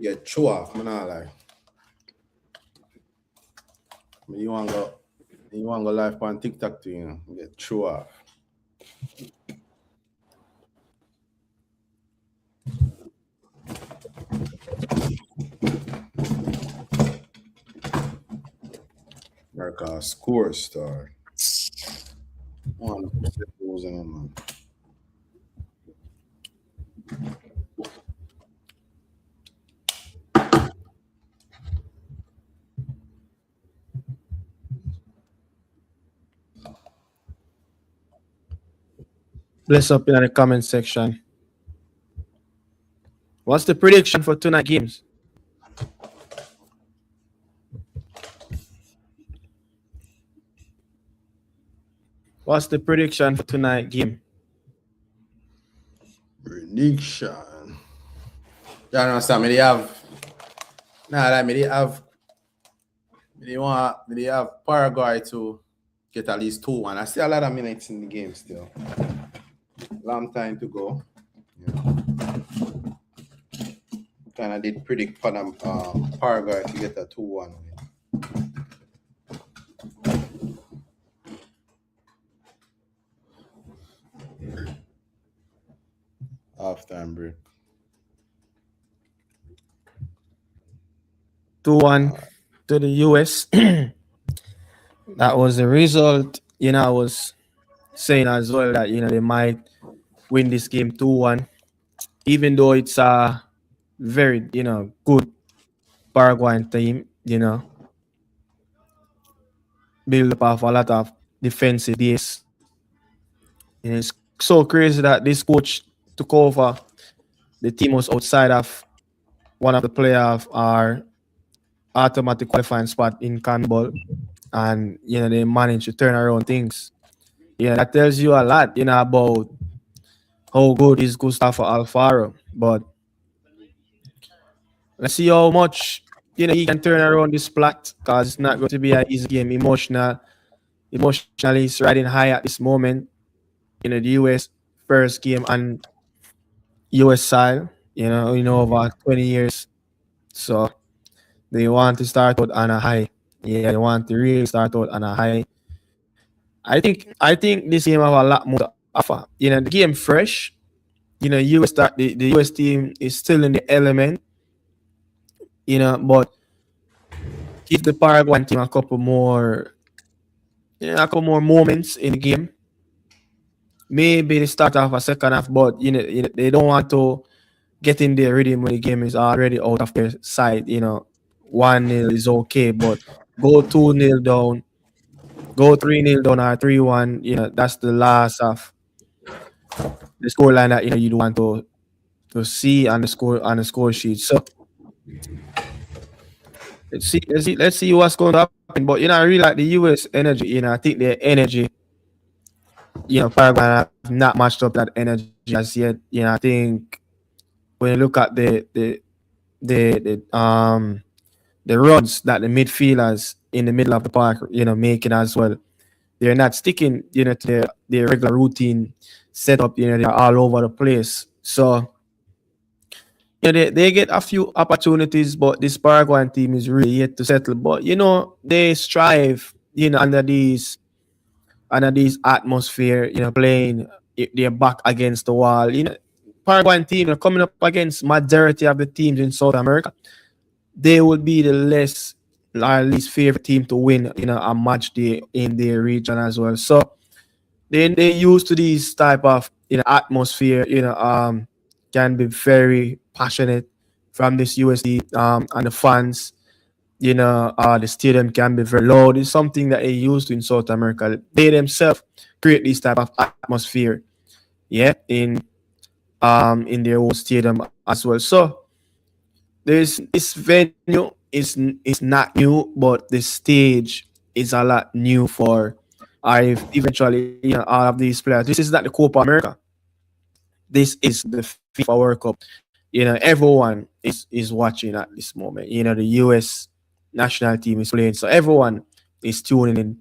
Get chew off, man. Not like you want to go live on TikTok to get chew off. Like a score star. 100% losing them, man. Bless up in the comment section. What's the prediction for tonight games? What's the prediction for tonight game? Prediction. You understand? Me they have. Nah, like me they have. Me they have Paraguay to get at least 2-1. I see a lot of minutes in the game still. Long time to go. Kind of did predict for them Paraguay to get a 2-1 win. Half-time break. 2-1 to the US. That was the result. I was saying as well that they might win this game 2-1, even though it's a very good Paraguayan team. Build up of a lot of defensive base. It's so crazy that this coach took over. The team was outside of one of the playoff our automatic qualifying spot in CONMEBOL, and they managed to turn around things. That tells you a lot, about how good is Gustavo Alfaro. But let's see how much he can turn around this plot, because it's not going to be an easy game. Emotionally, it's riding high at this moment. The US first game and US side, over 20 years. So they want to start out on a high. They want to really start out on a high. I think this game have a lot more to offer. The game fresh. US the US team is still in the element. But give the Paraguayan team a couple more moments in the game. Maybe they start off a second half, but they don't want to get in the rhythm when the game is already out of their side. 1-0 is okay, but go 2-0 down, go 3-0 down or 3-1. That's the last of the scoreline that you'd want to see on the score sheet. So let's see what's going to happen. But I really like the US energy. I think their energy, Paraguay have not matched up that energy as yet. I think when you look at the runs that the midfielders in the middle of the park, making as well, they're not sticking, to their regular routine setup. They're all over the place. So they get a few opportunities, but this Paraguayan team is really yet to settle. But they strive, under these atmosphere, playing their back against the wall. Paraguayan team coming up against majority of the teams in South America, they would be the least favorite team to win, a match day in their region as well. So they used to these type of atmosphere, can be very passionate from this USD and the fans. The stadium can be very loud. It's something that they used to in South America. They themselves create this type of atmosphere, in their own stadium as well. So this venue is not new, but the stage is a lot new for eventually all of these players. This is not the Copa America. This is the FIFA World Cup. Everyone is watching at this moment. The US national team is playing, so everyone is tuning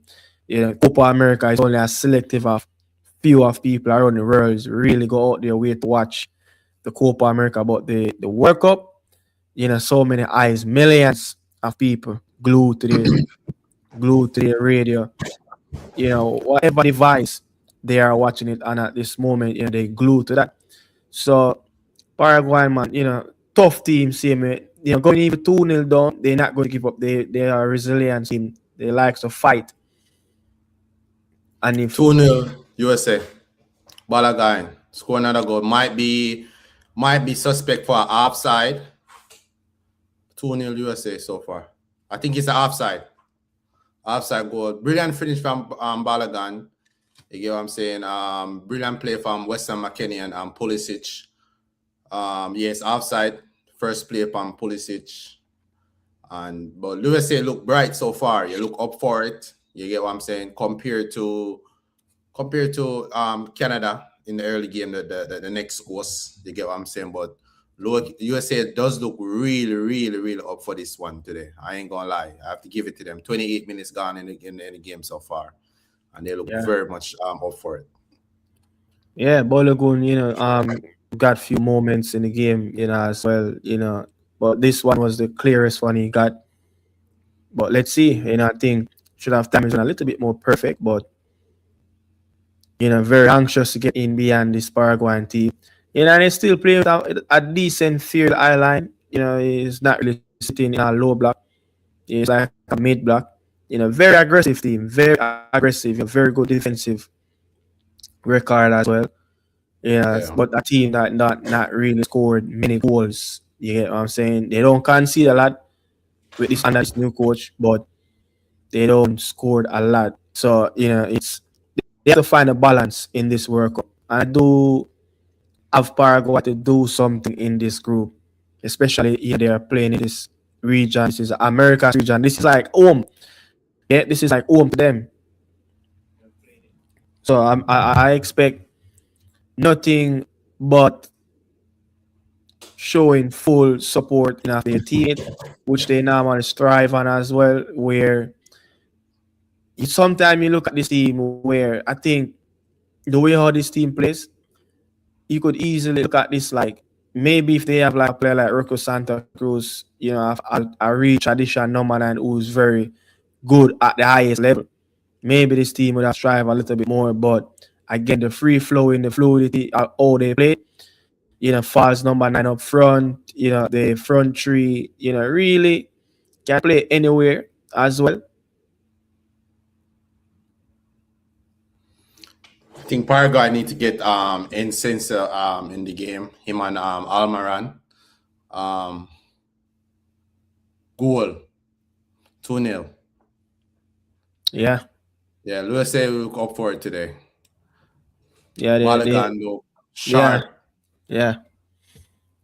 in. Copa America is only a selective of few of people around the world really go out their way to watch. the Copa America, but the World Cup, so many eyes, millions of people glued to the radio, whatever device they are watching it on at this moment, they glued to that. So Paraguay, man, tough team, same way. Going even 2-0 down, they're not going to give up. They are a resilient team. They like to fight. And if 2-0 USA. Balagan score another goal. Might be suspect for an offside. 2-0 USA so far. I think it's an offside. Offside goal. Brilliant finish from Balagan. You get what I'm saying? Brilliant play from Weston McKennie and Pulisic. Yes, offside. First play from Pulisic. But USA look bright so far. You look up for it. You get what I'm saying? Compared to Canada in the early game, the next host. You get what I'm saying? But USA does look really, really, really up for this one today. I ain't gonna lie. I have to give it to them. 28 minutes gone in the game so far, and they look very much up for it. Yeah, Balogun, got few moments in the game, as well, but this one was the clearest one he got. But let's see, I think should have time a little bit more perfect, but very anxious to get in beyond this Paraguayan team. And they still play with a decent field eye line. He's not really sitting in a low block. He's like a mid block. Very aggressive team, very aggressive, very good defensive record as well. But a team that not really scored many goals. You get what I'm saying? They don't concede a lot with this under this new coach, but they don't score a lot. So they have to find a balance in this World Cup. And I do have Paraguay to do something in this group, especially if they are playing in this region. This is America's region. This is like home. Yeah, this is like home to them. So I expect nothing but showing full support in their team, which they normally strive on as well. Where sometimes you look at this team where I think the way how this team plays, you could easily look at this like maybe if they have like a player like Rocco Santa Cruz, a real tradition number 9 who's very good at the highest level, maybe this team would have strive a little bit more. But again, the free flowing, the fluidity, all they play, falls number 9 up front, the front three, really can play anywhere as well. I think Paraguay need to get Insensa in the game. Him and Almaran. Goal. 2-0. Yeah. Yeah, USA will look up for it today. Yeah, sharp. Yeah.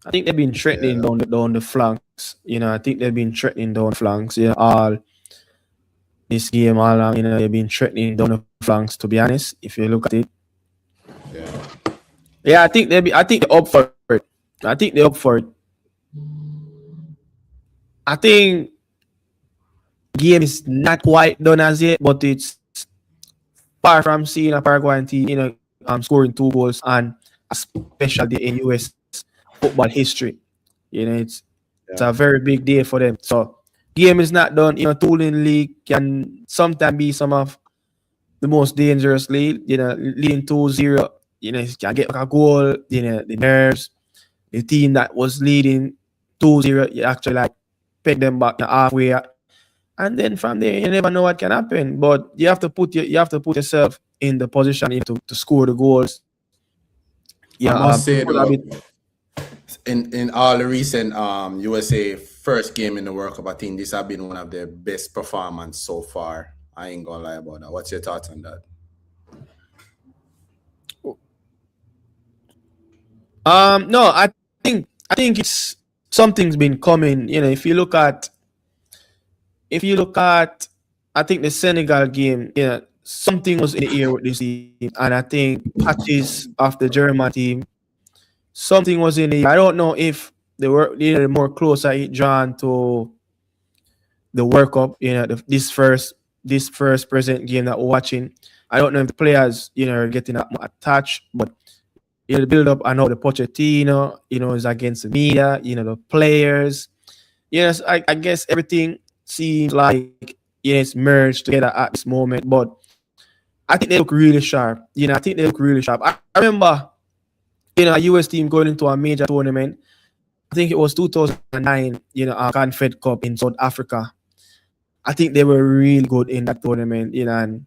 I think they've been threatening down the flanks. I think they've been threatening down the flanks. All this game, they've been threatening down the flanks. To be honest, if you look at it, I think they're up for it. I think they're up for it. I think game is not quite done as yet, but it's far from seeing a Paraguayan team, scoring 2 goals and a special day in US football history. It's a very big day for them. So game is not done. Tooling league can sometimes be some of the most dangerous lead. Leading 2-0. You can get a goal. The nerves. The team that was leading 2-0, you actually like peg them back halfway, and then from there you never know what can happen. But you have to put yourself in the position to score the goals. I must say though, in all the recent USA first game in the World Cup, I think this has been one of their best performances so far. I ain't gonna lie about that. What's your thoughts on that? No, I think it's something's been coming. If you look at, I think the Senegal game, something was in the air with this team, and I think patches of the German team, something was in the air. I don't know if they were more closer drawn to the World Cup. This first present game that we're watching. I don't know if the players, are getting attached, but The build up, I know the Pochettino, is against the media, the players. Yes, I guess everything seems like it's merged together at this moment. But I think they look really sharp. I think they look really sharp. I remember, a US team going into a major tournament. I think it was 2009, a Confed Cup in South Africa. I think they were really good in that tournament, and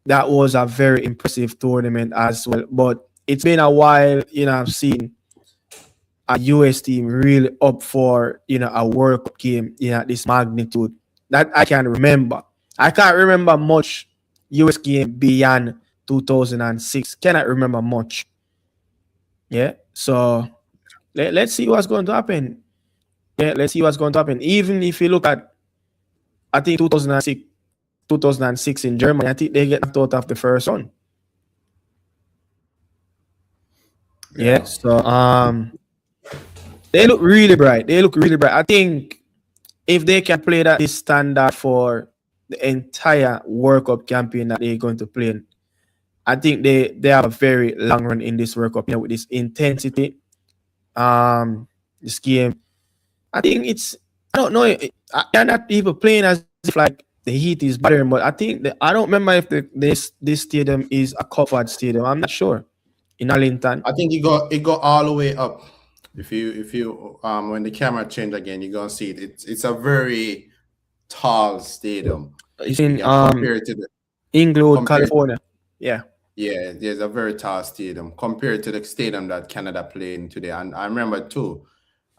that was a very impressive tournament as well. But it's been a while, I've seen a US team really up for, a World Cup game, at this magnitude. That I can remember. I can't remember much US game beyond 2006. Cannot remember much. Yeah. So let's see what's going to happen. Yeah, let's see what's going to happen. Even if you look at, I think 2006 in Germany, I think they get knocked out of the first round. Yeah. Yeah. So they look really bright. They look really bright. I think if they can play that this standard for the entire World Cup campaign that they're going to play in, I think they have a very long run in this World Cup, with this intensity. This game, I think it's, I don't know, they're not even playing as if like the heat is better, but I think I don't remember if this stadium is a covered stadium. I'm not sure in Arlington. I think it go all the way up. If you when the camera change again, you're gonna see it. It's a very tall stadium. It's in Yeah, compared to the Inglewood, compared California. Yeah. yeah, there's a very tall stadium compared to the stadium that Canada played in today. And I remember too,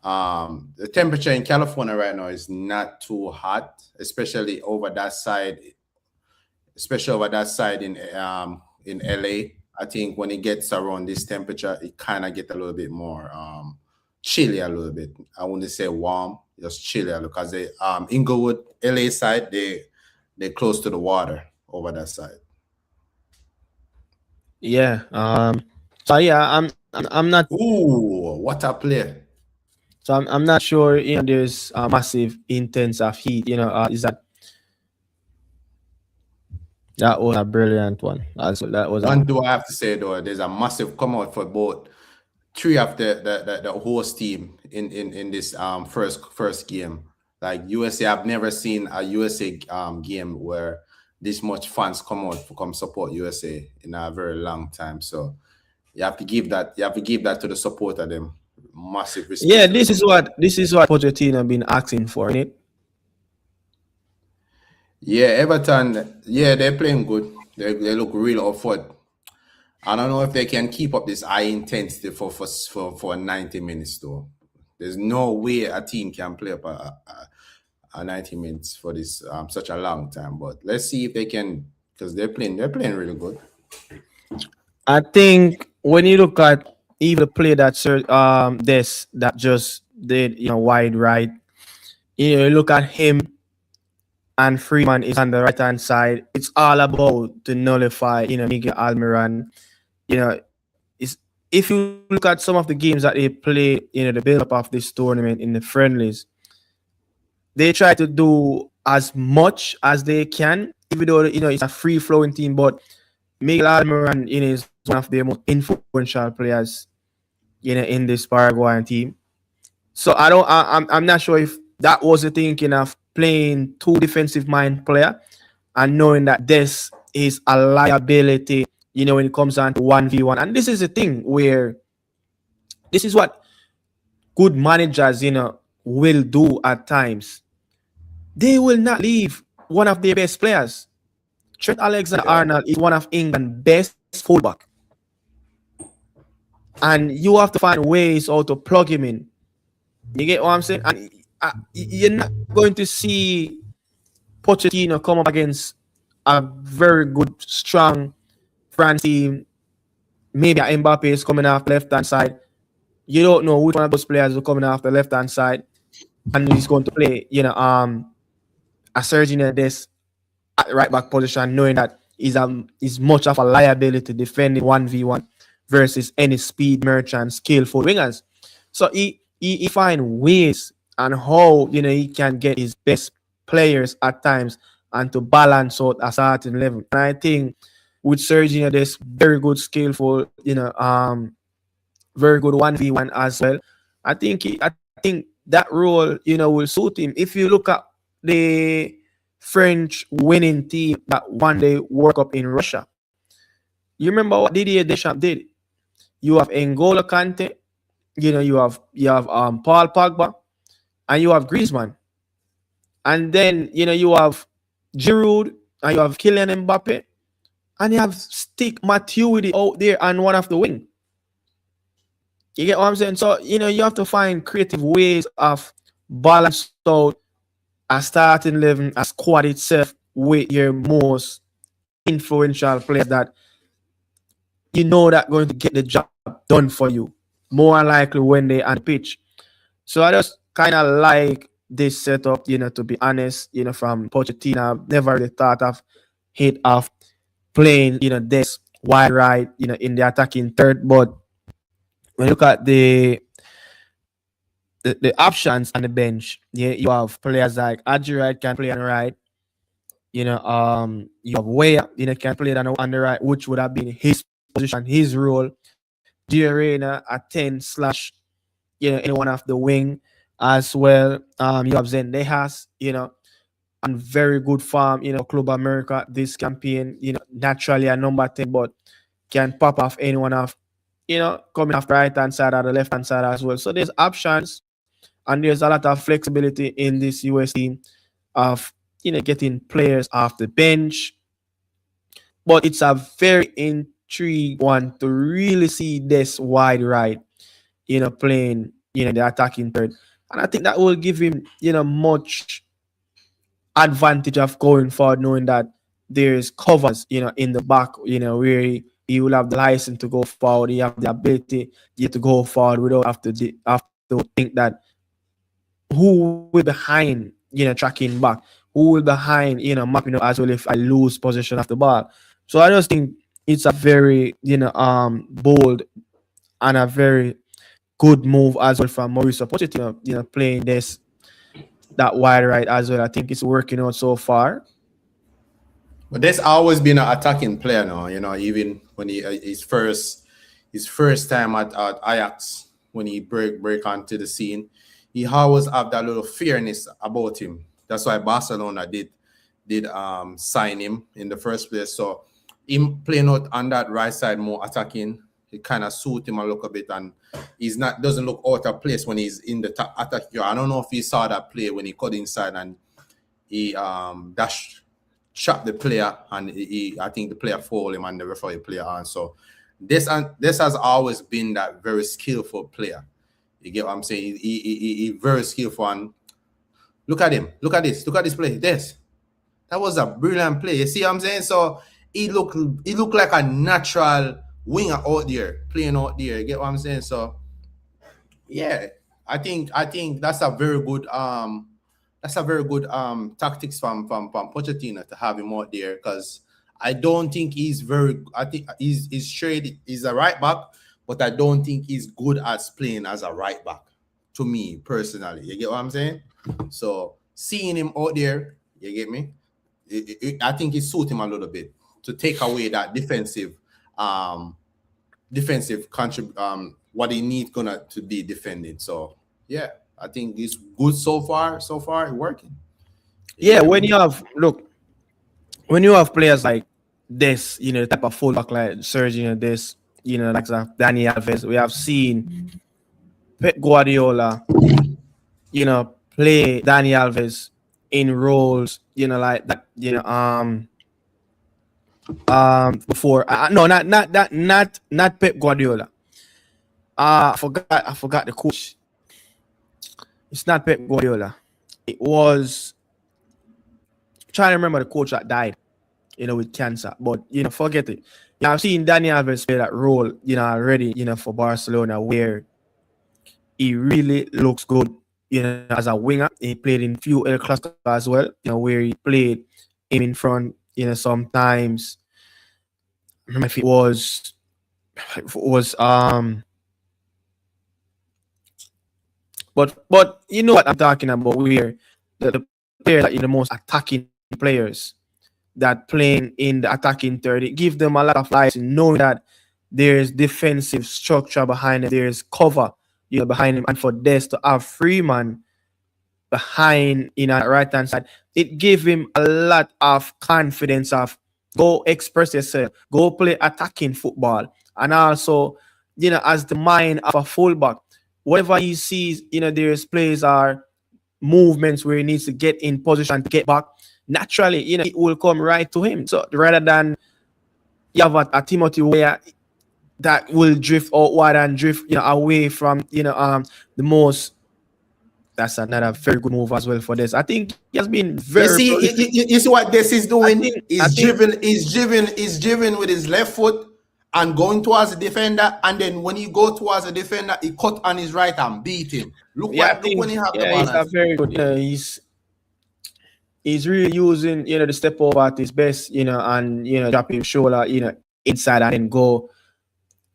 the temperature in California right now is not too hot, especially over that side in LA. I think when it gets around this temperature, it kind of get a little bit more chilly a little bit. I wouldn't say warm, just chilly because they Inglewood, LA side, they're close to the water over that side. Yeah. So yeah, I'm not. Ooh, what a play. So I'm not sure. There's a massive intense of heat. Is that was a brilliant one. That was One do I have to say though, there's a massive come out for both three of the host team in this first game. Like USA, I've never seen a USA game where this much fans come out to come support USA in a very long time. So you have to give that to the support of them. Massive respect. Yeah, this is what Pochettino been asking for, isn't it? Yeah, Everton. Yeah, they're playing good. They look real up for it. I don't know if they can keep up this high intensity for 90 minutes though. There's no way a team can play up a 90 minutes for this such a long time. But let's see if they can, because they're playing really good. I think when you look at even the play that just did wide right, you look at him and Freeman is on the right hand side. It's all about to nullify Miguel Almiron. It's, if you look at some of the games that they play, the build up of this tournament in the friendlies, they try to do as much as they can, even though it's a free flowing team. But Miguel Almiron is one of the most influential players in this Paraguayan team. So I'm not sure if that was the thinking of playing two defensive mind player and knowing that this is a liability, when it comes down to 1v1. And this is the thing where this is what good managers, will do at times. They will not leave one of their best players. Trent Alexander-Arnold is one of England's best fullback. And you have to find ways how to plug him in. You get what I'm saying? And you're not going to see Pochettino come up against a very good, strong France team. Maybe Mbappe is coming off the left-hand side. You don't know which one of those players is coming off the left-hand side and he's going to play, a Sergio Des at right back position, knowing that he's much of a liability defending 1v1 versus any speed merchant, skillful wingers. So he find ways and how he can get his best players at times and to balance out a certain level. And I think with Sergio, there's very good, skillful, very good 1v1 as well. I think that role, will suit him. If you look at the French winning team that won the World Cup in Russia, you remember what Didier Deschamps did? You have N'Golo Kante, you have Paul Pogba, and you have Griezmann, and then you have Giroud, and you have Kylian Mbappe, and you have Stick Matuidi out there and one of the wing. You get what I'm saying? So you have to find creative ways of balance out a starting 11, a squad itself with your most influential players that that going to get the job done for you more likely when they on the pitch. So I just kind of like this setup, to be honest, from Pochettino. I've never really thought of hit of playing, this wide right, in the attacking third. But when you look at the options on the bench, you have players like Adjurite can play on the right. You have Weah, can play on the right, which would have been his position, his role. Diarena at 10 slash, any one of the wing as well. You have Zendejas, on very good form, Club America this campaign, naturally a number 10, but can pop off anyone off, coming off the right hand side or the left hand side as well. So there's options and there's a lot of flexibility in this US team of getting players off the bench. But it's a very intriguing one to really see this wide right, playing, the attacking third. And I think that will give him, much advantage of going forward, knowing that there's covers, in the back, where he will have the license to go forward. He have the ability to go forward without have to think that who will behind, tracking back, who will behind, mapping up as well if I lose possession of the ball. So I just think it's a very, bold and a very good move as well from Mauricio Pochettino, playing that wide right as well. I think it's working out so far. But there's always been an attacking player now, even when his first time at Ajax, when he break onto the scene, he always have that little fairness about him. That's why Barcelona did sign him in the first place. So him playing out on that right side more attacking, it kind of suit him a little bit, and doesn't look out of place when he's in the attack. I don't know if you saw that play when he cut inside and he shot the player, and I think the player fouled him and the referee player on. So this has always been that very skillful player. You get what I'm saying? He very skillful, and look at him. Look at this play. That was a brilliant play. You see what I'm saying? So he look like a natural winger out there, playing out there. You get what I'm saying? So yeah, I think that's a very good tactics from Pochettino to have him out there, because I don't think I think he's straight. He's a right back, but I don't think he's good at playing as a right back, to me personally. You get what I'm saying? So seeing him out there, you get me? I think it suits him a little bit to take away that defensive what he needs to be defending. So yeah, I think it's good so far. So far, it's working. Yeah, when you have players like this, the type of fullback like Sergio, this, like Dani Alves, we have seen Pep Guardiola, play Dani Alves in roles, like that, before. No, not Pep Guardiola. I forgot the coach. It's not Pep Guardiola. It was, I'm trying to remember the coach that died, with cancer. But forget it. I've seen Dani Alves play that role, already, for Barcelona, where he really looks good, as a winger. He played in few El Clasico as well, where he played him in front, sometimes. I remember if it was but you know what I'm talking about, where the players that the most attacking players that playing in the attacking third, it gives them a lot of life, knowing that There's defensive structure behind him. There's cover, behind him. And for Des to have Freeman behind, that right hand side, it gave him a lot of confidence of go express yourself, go play attacking football. And also, as the mind of a fullback, whatever he sees, there's plays are movements where he needs to get in position to get back. Naturally, it will come right to him. So rather than you have a Timothy where that will drift outward and drift, away from, the most. That's another very good move as well for this. I think he has been You very. see, you see what this is doing? I think He's driven with his left foot and going towards the defender, and then when he go towards the defender, he cut on his right and beat him. Look when he have the balance. He's a very good. He's really using, the step over at his best, and dropping shoulder, inside and then go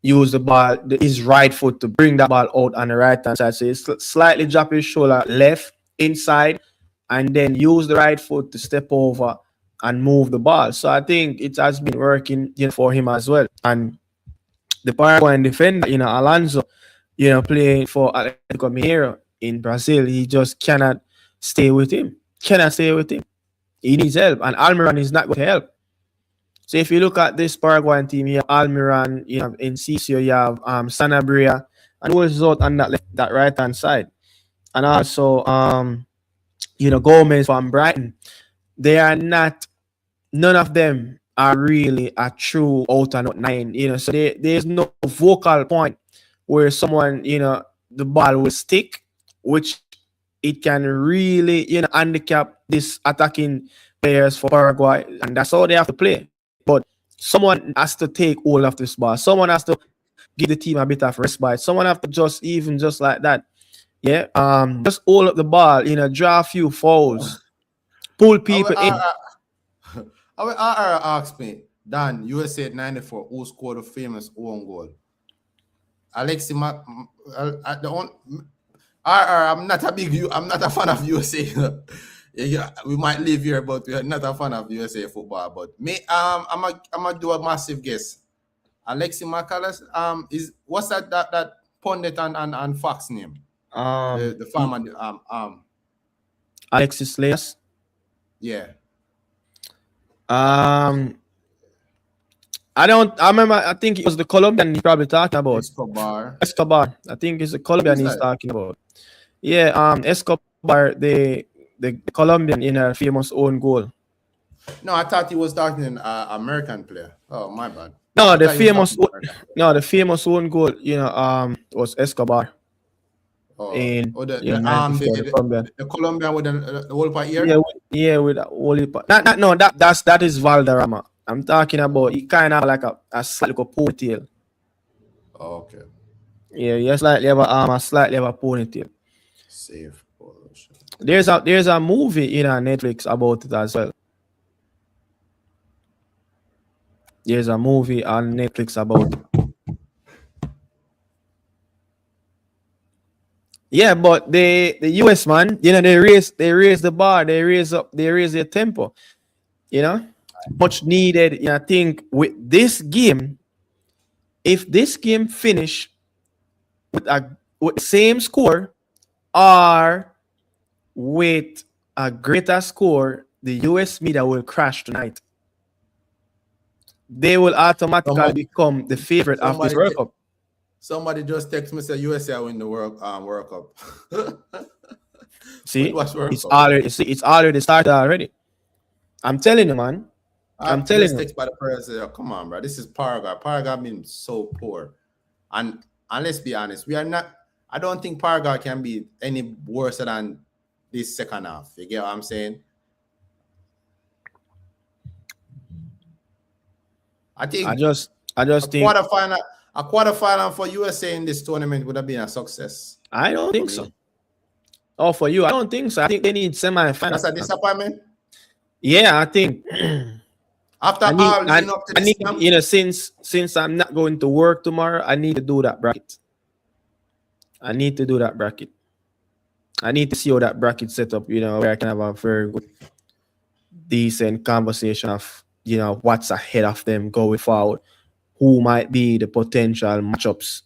use the ball, his right foot to bring that ball out on the right hand side. So he's slightly drop his shoulder left inside and then use the right foot to step over and move the ball. So I think it has been working, for him as well. And the Paraguayan defender, Alonso, playing for Atletico Mineiro in Brazil, he just cannot stay with him. He needs help, and Almiron is not going to help. So if you look at this Paraguayan team, you have Almiron, you have Enciso, you have Sanabria, and who is out on that right hand side, and also Gomez from Brighton. They are not. None of them are really a true out and out 9. So there's no vocal point where someone, the ball will stick, which it can really, handicap this attacking players for Paraguay, and that's how they have to play. But someone has to take all of this ball. Someone has to give the team a bit of respite. Someone have to just like that. Yeah. Just hold up the ball, draw a few fouls, pull people in. Ask me, Dan, USA at 94, who scored the famous own goal? Alexi I'm not a fan of USA. Yeah, we might live here, but we're not a fan of USA football. But me, I'm gonna do a massive guess. Alexi McAllis, what's that pundit and Fox name? The farmer, Alexis Leas. Yeah. I remember, I think it was the Colombian he probably talking about. Escobar. I think it's the Colombian he's talking about. Yeah, Escobar, the Colombian in a famous own goal. No, I thought he was talking an American player. Oh, my bad. No, the famous own goal, was Escobar. Oh, the Colombian with the whole part here? Yeah, with the whole part. That is Valderrama. I'm talking about he kind of like a slightly ponytail. Oh, okay. Yeah, he slightly have a ponytail. Safe. There's a movie on Netflix about it as well. There's a movie on Netflix about it. Yeah, but the US man, they raise the bar, they raise their tempo, much needed. I think with this game, if this game finish with the same score or with a greater score, the US media will crash tonight. They will automatically become the favorite of this World Cup. Somebody just text me say USA win the World Cup. See, it's already started already. I'm telling you, man. I'm telling you. Text by the person, come on, bro. This is Paraguay. Paraguay been so poor, and let's be honest, we are not. I don't think Paraguay can be any worse than this second half. You get what I'm saying? I think. I just think a quarterfinal for USA in this tournament would have been a success. I don't think so. Oh, for you, I don't think so. I think they need semifinal. That's a disappointment. Yeah, I think. After since I'm not going to work tomorrow, I need to do that bracket. I need to see how that bracket set up, where I can have a very good, decent conversation of, what's ahead of them going forward. who might be the potential matchups,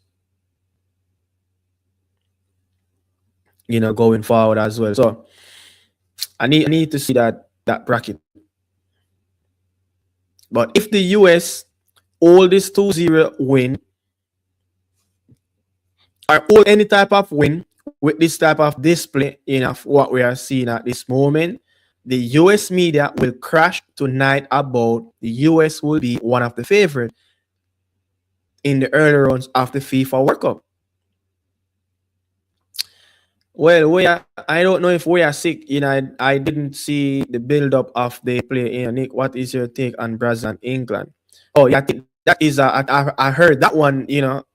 going forward as well. So I need to see that bracket. But if the US hold this 2-0 win, or hold any type of win with this type of display of what we are seeing at this moment, the US media will crash tonight about the US will be one of the favorites in the early rounds of the FIFA World Cup. Well, I don't know if we are sick. I didn't see the build up of the play. Nick, what is your take on Brazil and England? Oh, yeah, I think that is I heard that one.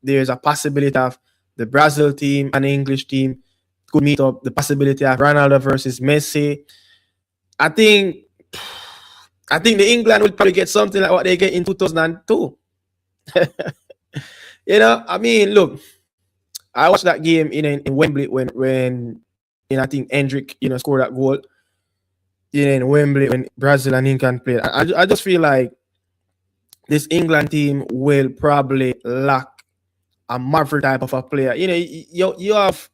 There's a possibility of the Brazil team and the English team could meet up. The possibility of Ronaldo versus Messi. I think the England will probably get something like what they get in 2002. I mean, look, I watched that game in Wembley when I think Hendrick scored that goal in Wembley when Brazil and England played. I just feel like this England team will probably lack a Marvel type of a player. You have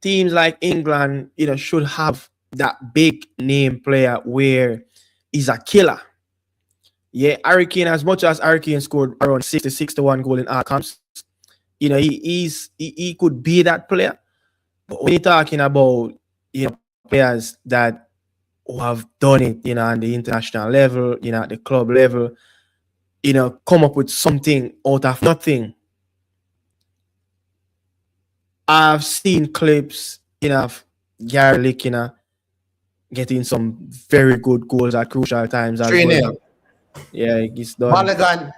teams like England, should have that big name player where he's a killer. Yeah, Harry Kane, as much as Harry Kane scored around 61 goal in outcomes, he could be that player. But when you're talking about players that who have done it, on the international level, at the club level, come up with something out of nothing. I've seen clips, of Gary Lick, getting some very good goals at crucial times as well. Yeah, he's done. Balogun.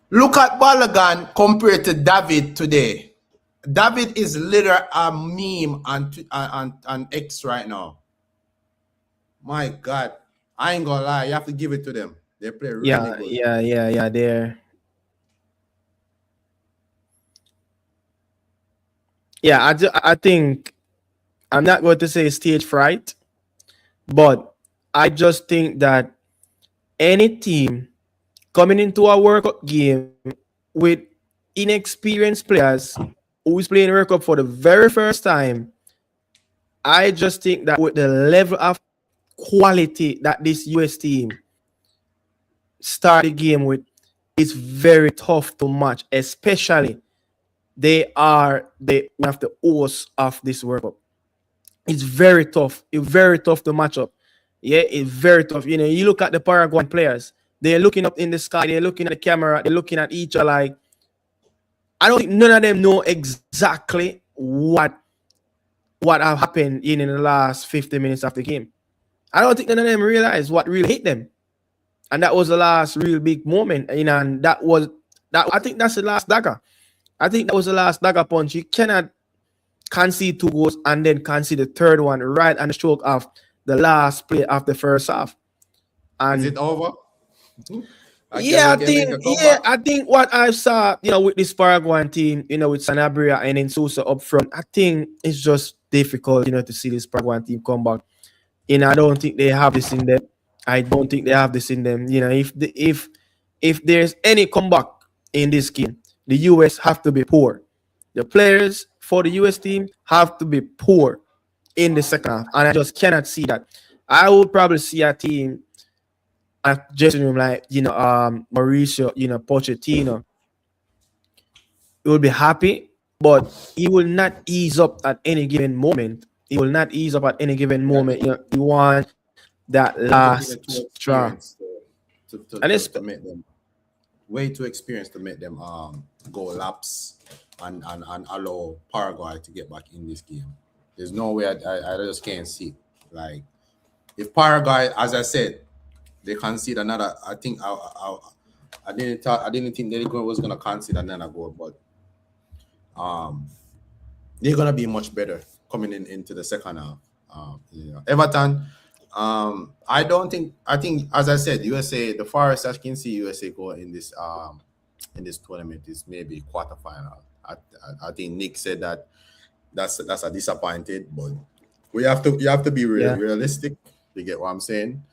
Look at Balogun compared to David today. David is literally a meme on X right now. My God. I ain't gonna lie. You have to give it to them. They play really good. Yeah. They're... Yeah, I think I'm not going to say stage fright, but I just think that any team coming into a World Cup game with inexperienced players who is playing World Cup for the very first time, I just think that with the level of quality that this US team start the game with, it's very tough to match, especially they are one of the hosts of this World Cup. It's very tough. It's very tough to match up. Yeah, it's very tough. You look at the Paraguayan players, they're looking up in the sky, they're looking at the camera, they're looking at each other like, I don't think none of them know exactly what have happened in the last 50 minutes of the game. I don't think none of them realize what really hit them. And that was the last real big moment. And that I think that's the last dagger. I think that was the last dagger punch. You cannot concede 2 goals and then concede the third one right on the stroke of the last play of the first half. And is it over? I think what I saw, with this Paraguayan team, with Sanabria and then Sousa up front, I think it's just difficult, to see this Paraguayan team come back. I don't think they have this in them. I don't think they have this in them. If there's any comeback in this game, the US have to be poor. The players for the US team have to be poor in the second half, and I just cannot see that. I would probably see a team at dressing room like Mauricio, Pochettino. He will be happy, but he will not ease up at any given moment. He will not ease up at any given moment. You want that last straw, to make them way too experienced to make them go laps and allow Paraguay to get back in this game. There's no way I just can't see. Like, if Paraguay, as I said, they concede another. I think I didn't think they was gonna concede another goal, but they're gonna be much better coming into the second half. Everton. I think as I said, USA, the farthest I can see USA go in this tournament is maybe quarterfinal. I think Nick said that's a disappointed, but you have to be realistic. You get what I'm saying?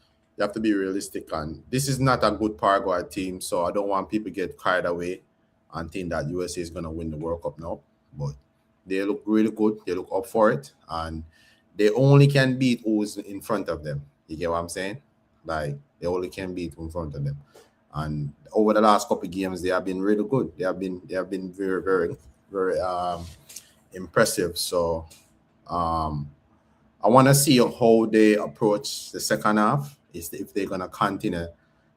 You have to be realistic, and this is not a good Paraguay team, so I don't want people to get carried away and think that USA is gonna win the World Cup now. But they look really good. They look up for it, and they only can beat who's in front of them. You get what I'm saying? Like they only can beat who's in front of them. And over the last couple of games, they have been really good. They have been very, very, very impressive. So I want to see how they approach the second half. Is if they're gonna continue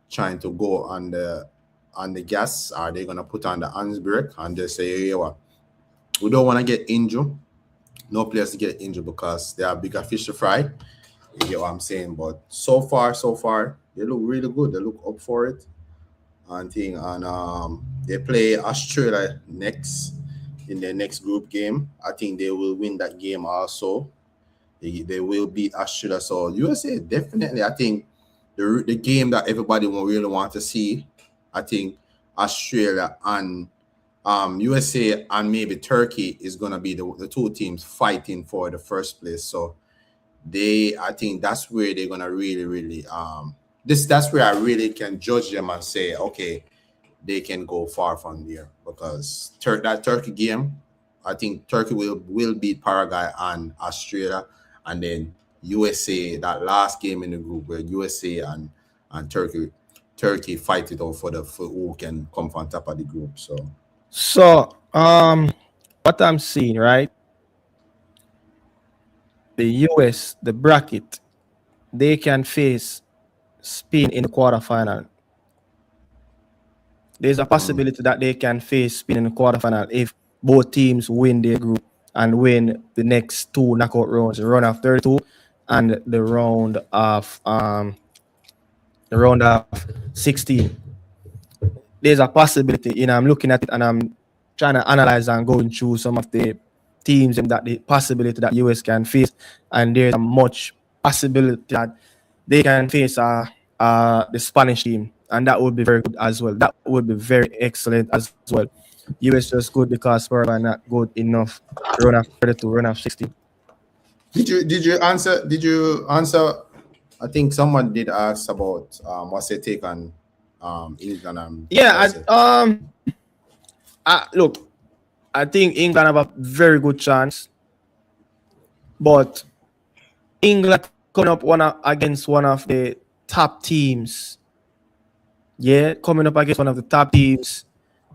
trying to go on the gas, are they gonna put on the handbrake and just say, hey, what? We don't want to get injured. No players to get injured because they are bigger fish to fry. You get what I'm saying? But so far, they look really good. They look up for it. And they play Australia next in their next group game. I think they will win that game also. They will beat Australia. So USA definitely, I think the game that everybody will really want to see. I think Australia and USA and maybe Turkey is gonna be the two teams fighting for the first place. So I think that's where they're gonna really that's where I really can judge them and say, okay, they can go far from there because that Turkey game, I think Turkey will beat Paraguay and Australia, and then USA, that last game in the group where USA and Turkey fight it out for who can come on top of the group. So what I'm seeing, right? The US, the bracket, they can face Spain in the quarterfinal. There's a possibility that they can face Spain in the quarterfinal if both teams win their group and win the next two knockout rounds, the round of 32 and the round of 16. There's a possibility, I'm looking at it and I'm trying to analyze and going through some of the teams and that the possibility that US can face, and there's a much possibility that they can face the Spanish team, and that would be very good as well. That would be very excellent as well. US just good because Paraguay not good enough. Run of 32, run of 16. Did you answer? I think someone did ask about what's your take on England and look, I think England have a very good chance, but England coming up against one of the top teams. Yeah, coming up against one of the top teams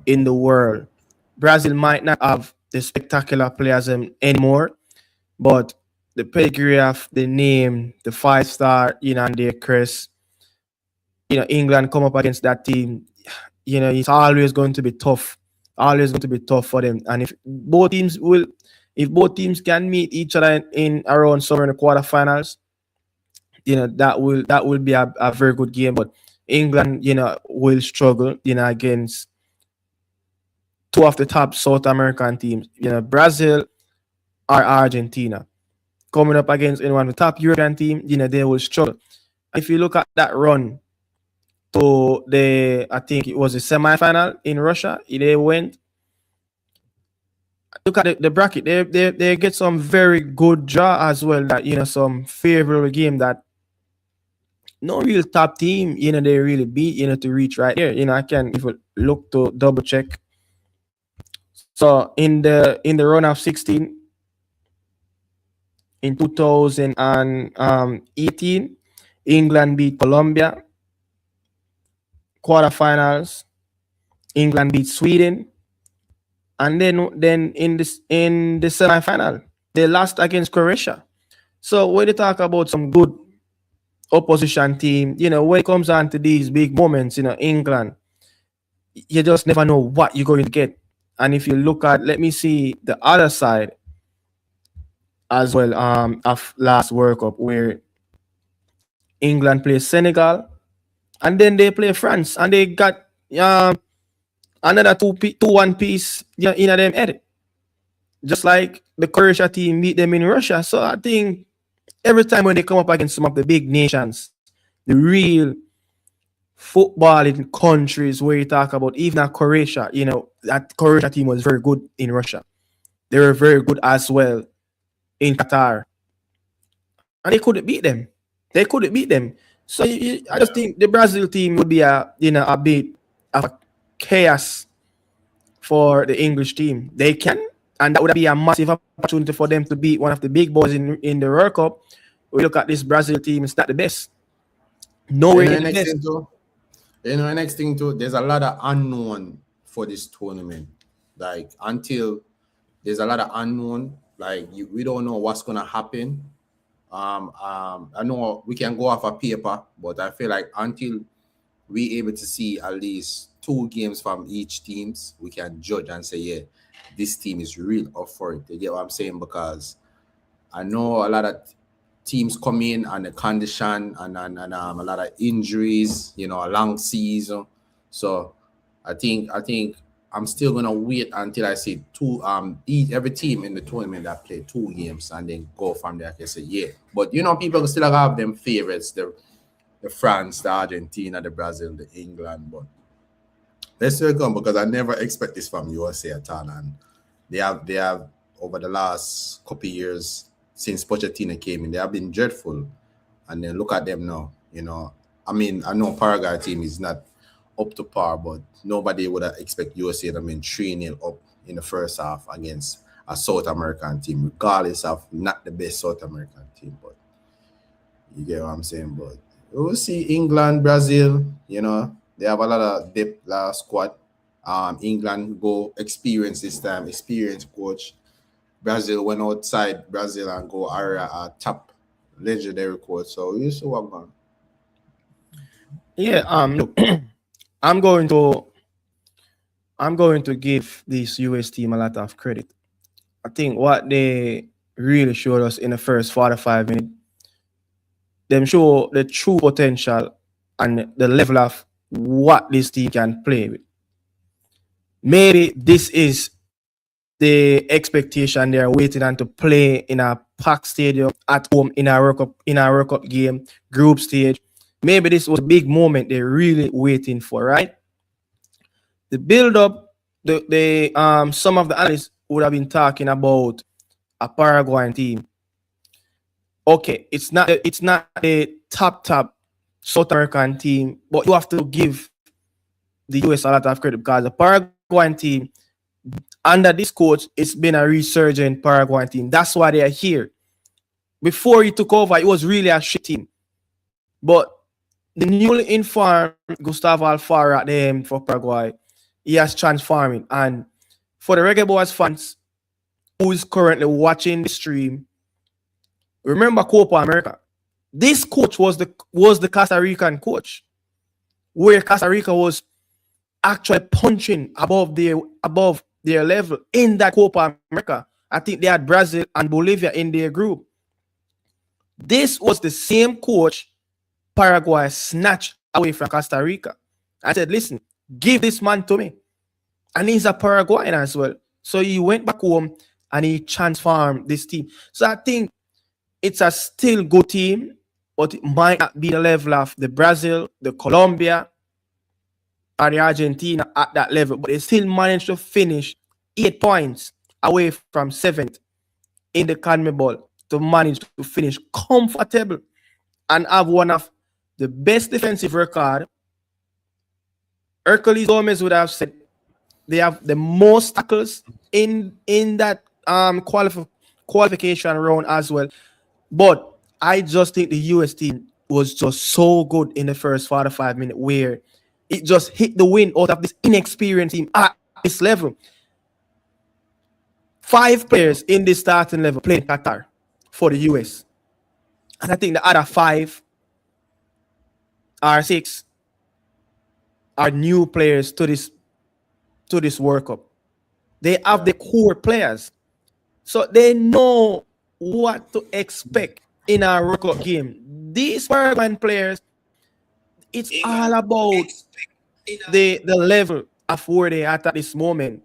in the world. Brazil might not have the spectacular players anymore, but the pedigree of the name, the 5-star, and their crest, England come up against that team, it's always going to be tough. Always going to be tough for them. And if both teams can meet each other in around somewhere in the quarterfinals, that will be a very good game. But England, will struggle, against two of the top South American teams, Brazil or Argentina. Coming up against one of the top European team, they will struggle. If you look at that run to I think it was the semi-final in Russia, they went. Look at the bracket. They get some very good draw as well. That some favorable game that no real top team they really beat to reach right there. I can if you look to double check. So in the round of 16 in 2018, England beat Colombia. Quarterfinals, England beat Sweden, and then in the semi-final, they lost against Croatia. So when you talk about some good opposition team, when it comes on to these big moments, England, you just never know what you're going to get. And if you look at, let me see the other side as well of last World Cup, where England plays Senegal, and then they play France, and they got another 2-1 piece in them head. Just like the Croatia team beat them in Russia. So I think every time when they come up against some of the big nations, the real footballing countries where you talk about, even at Croatia, that Croatia team was very good in Russia. They were very good as well in Qatar. And they couldn't beat them. So I just think the Brazil team would be a bit of a chaos for the English team. They can, and that would be a massive opportunity for them to beat one of the big boys in the World Cup. We look at this Brazil team; it's not the best. You Nowhere know, near the the next best. thing too. Next thing too. There's a lot of unknown for this tournament. Like until there's a lot of unknown. Like we don't know what's gonna happen. I know we can go off a paper, but I feel like until we able to see at least 2 games from each teams, we can judge and say, yeah, this team is real up for it. You get what I'm saying? Because I know a lot of teams come in and the condition and a lot of injuries, a long season. So I think I'm still gonna wait until I see every team in the tournament that play 2 games and then go from there. I can say yeah. But people still have them favorites, the France, the Argentina, the Brazil, the England. But let's still come because I never expect this from USA at all. And they have over the last couple of years since Pochettino came in, they have been dreadful. And then look at them now. I mean, I know Paraguay team is not up to par, but nobody would have expect USA to mean 3-0 up in the first half against a South American team, regardless of not the best South American team. But you get what I'm saying? But we'll see England, Brazil, they have a lot of depth squad. England go experience this time, experienced coach. Brazil went outside Brazil and go area a top legendary coach. So you see what I'm going. Yeah. Look, I'm going to give this US team a lot of credit. I think what they really showed us in the first 45 minutes, them show the true potential and the level of what this team can play with. Maybe this is the expectation they're waiting on to play in a packed stadium at home in a World Cup game, group stage. Maybe this was a big moment they're really waiting for, right? The build-up, some of the analysts would have been talking about a Paraguayan team. Okay, it's not a top South American team, but you have to give the US a lot of credit because the Paraguayan team under this coach, it's been a resurgent Paraguayan team. That's why they are here. Before he took over, it was really a shit team. But the newly informed Gustavo Alfaro at the end for Paraguay, he has transformed it. And for the Reggae Boys fans who is currently watching the stream, remember Copa America. This coach was the Costa Rican coach, where Costa Rica was actually punching above their level in that Copa America. I think they had Brazil and Bolivia in their group. This was the same coach Paraguay snatched away from Costa Rica. I said, listen, give this man to me. And he's a Paraguayan as well. So he went back home and he transformed this team. So I think it's a still good team, but it might not be the level of the Brazil, the Colombia, or the Argentina at that level. But they still managed to finish 8 points away from 7th in the CONMEBOL to manage to finish comfortable and have one of the best defensive record. Hercules Gomez would have said they have the most tackles in that qualification round as well. But I just think the US team was just so good in the first 45 minutes where it just hit the wind out of this inexperienced team at this level. 5 players in this starting level playing Qatar for the US. And I think the other 5 or 6 are new players to this World Cup. They have the core players. So they know what to expect in a World Cup game. These Paraguayan players, it's all about the level of where they are at this moment.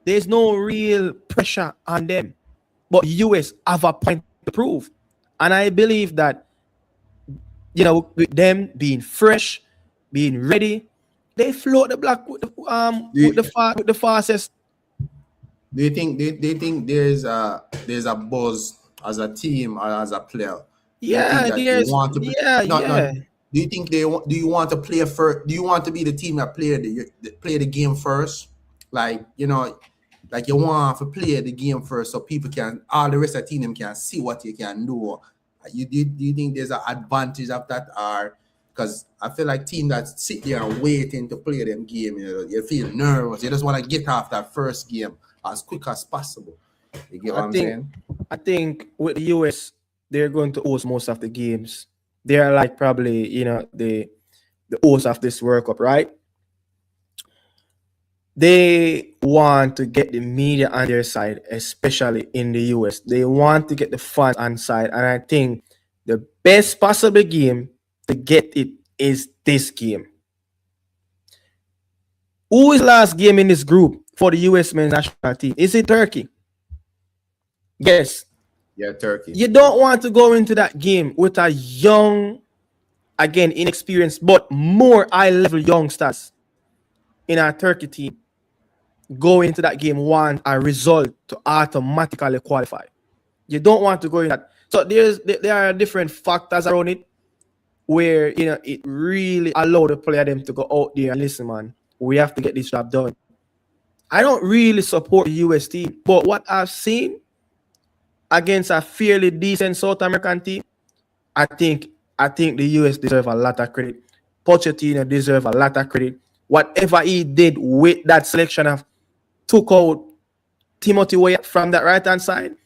There's no real pressure on them. But US have a point to prove. And I believe that, with them being fresh, being ready, they float the block with the fastest. Do you think there's a buzz as a team or as a player Do you think Yeah, that they there's want to? yeah, Not yeah. Do you think do you want to play first? Do you want to be the team that play the game first? Like like you want to play the game first, so people can all the rest of the team can see what you can do. Do you think there's an advantage of that, or because I feel like team that sit there and waiting to play them game, you feel nervous. You just want to get off that first game as quick as possible. You get I what I'm think saying? I think with the US, they're going to host most of the games. They are like probably the host of this World Cup, right? They want to get the media on their side, especially in the US. They want to get the fans on side, and I think the best possible game to get it is this game. Who is last game in this group for the US men's national team? Is it Turkey? Yes. Yeah, Turkey. You don't want to go into that game with a young, again, inexperienced, but more high level youngsters in our Turkey team. Go into that game want a result to automatically qualify. You don't want to go in that. So there are different factors around it where it really allow the player them to go out there and listen, man. We have to get this job done. I don't really support the US team, but what I've seen against a fairly decent South American team, I think the US deserve a lot of credit. Pochettino deserve a lot of credit. Whatever he did with that selection of took out Timothy Weah from that right hand side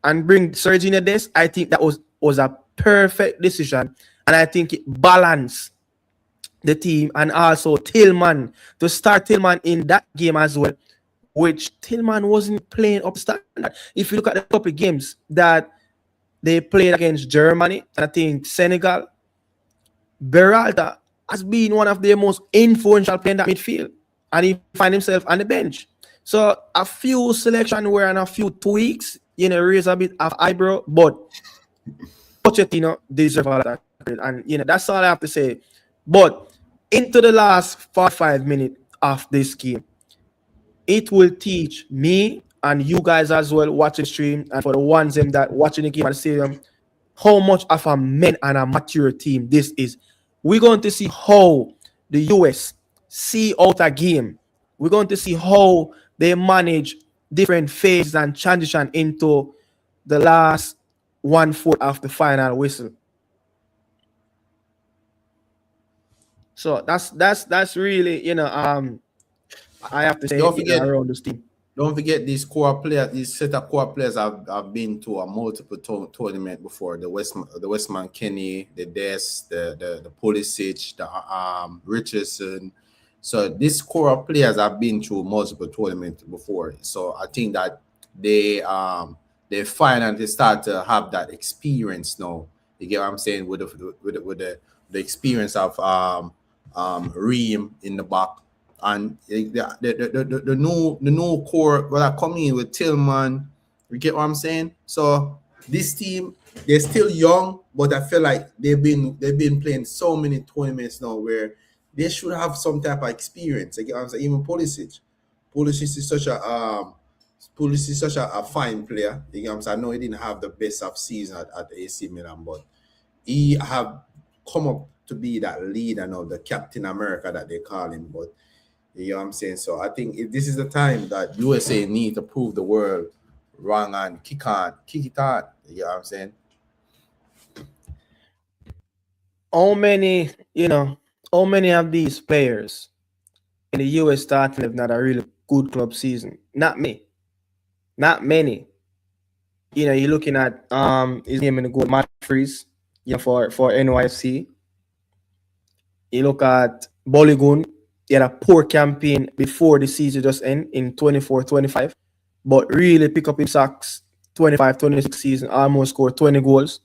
and bring Sergio Des, I think that was a perfect decision, and I think it balanced the team, and also Tillman to start Tillman in that game as well, which Tillman wasn't playing up standard. If you look at the couple of games that they played against Germany and I think Senegal, Beralta has been one of their most influential players in that midfield, and he find himself on the bench. So a few selection were and a few tweaks, raise a bit of eyebrow, but Pochettino deserve a lot of credit, and that's all I have to say. But into the last 45 minutes of this game, it will teach me and you guys as well watching stream, and for the ones that watching the game at the stadium, how much of a men and a mature team this is. We're going to see how the US see out a game. We're going to see how they manage different phases and transition into the last 1/4 of the final whistle. So that's really I have to say Don't forget, around this team. don't forget these core players. These set of core players have been to a multiple tournament before. The Westman Kenny, the Des, the Pulisic, the Richardson. So these core players have been through multiple tournaments before. So I think that they finally start to have that experience now. You get what I'm saying with the experience of Ream in the back. And the new core that are coming in with Tillman, you get what I'm saying? So this team, they're still young, but I feel like they've been playing so many tournaments now where they should have some type of experience. You get what I'm saying? Even Pulisic is such a fine player. You get what I'm saying? I know he didn't have the best of season at AC Milan, but he have come up to be that leader now, the Captain America that they call him. But you know what I'm saying? So I think if this is the time that USA need to prove the world wrong and kick it on. You know what I'm saying? How many of these players in the US starting have not a really good club season? Not many. Not many. You're looking at his name in the goal, Matt Freeze, for NYFC. You look at Boligun, he had a poor campaign before the season just end in 24-25, but really pick up his sacks 25-26 season, almost scored 20 goals.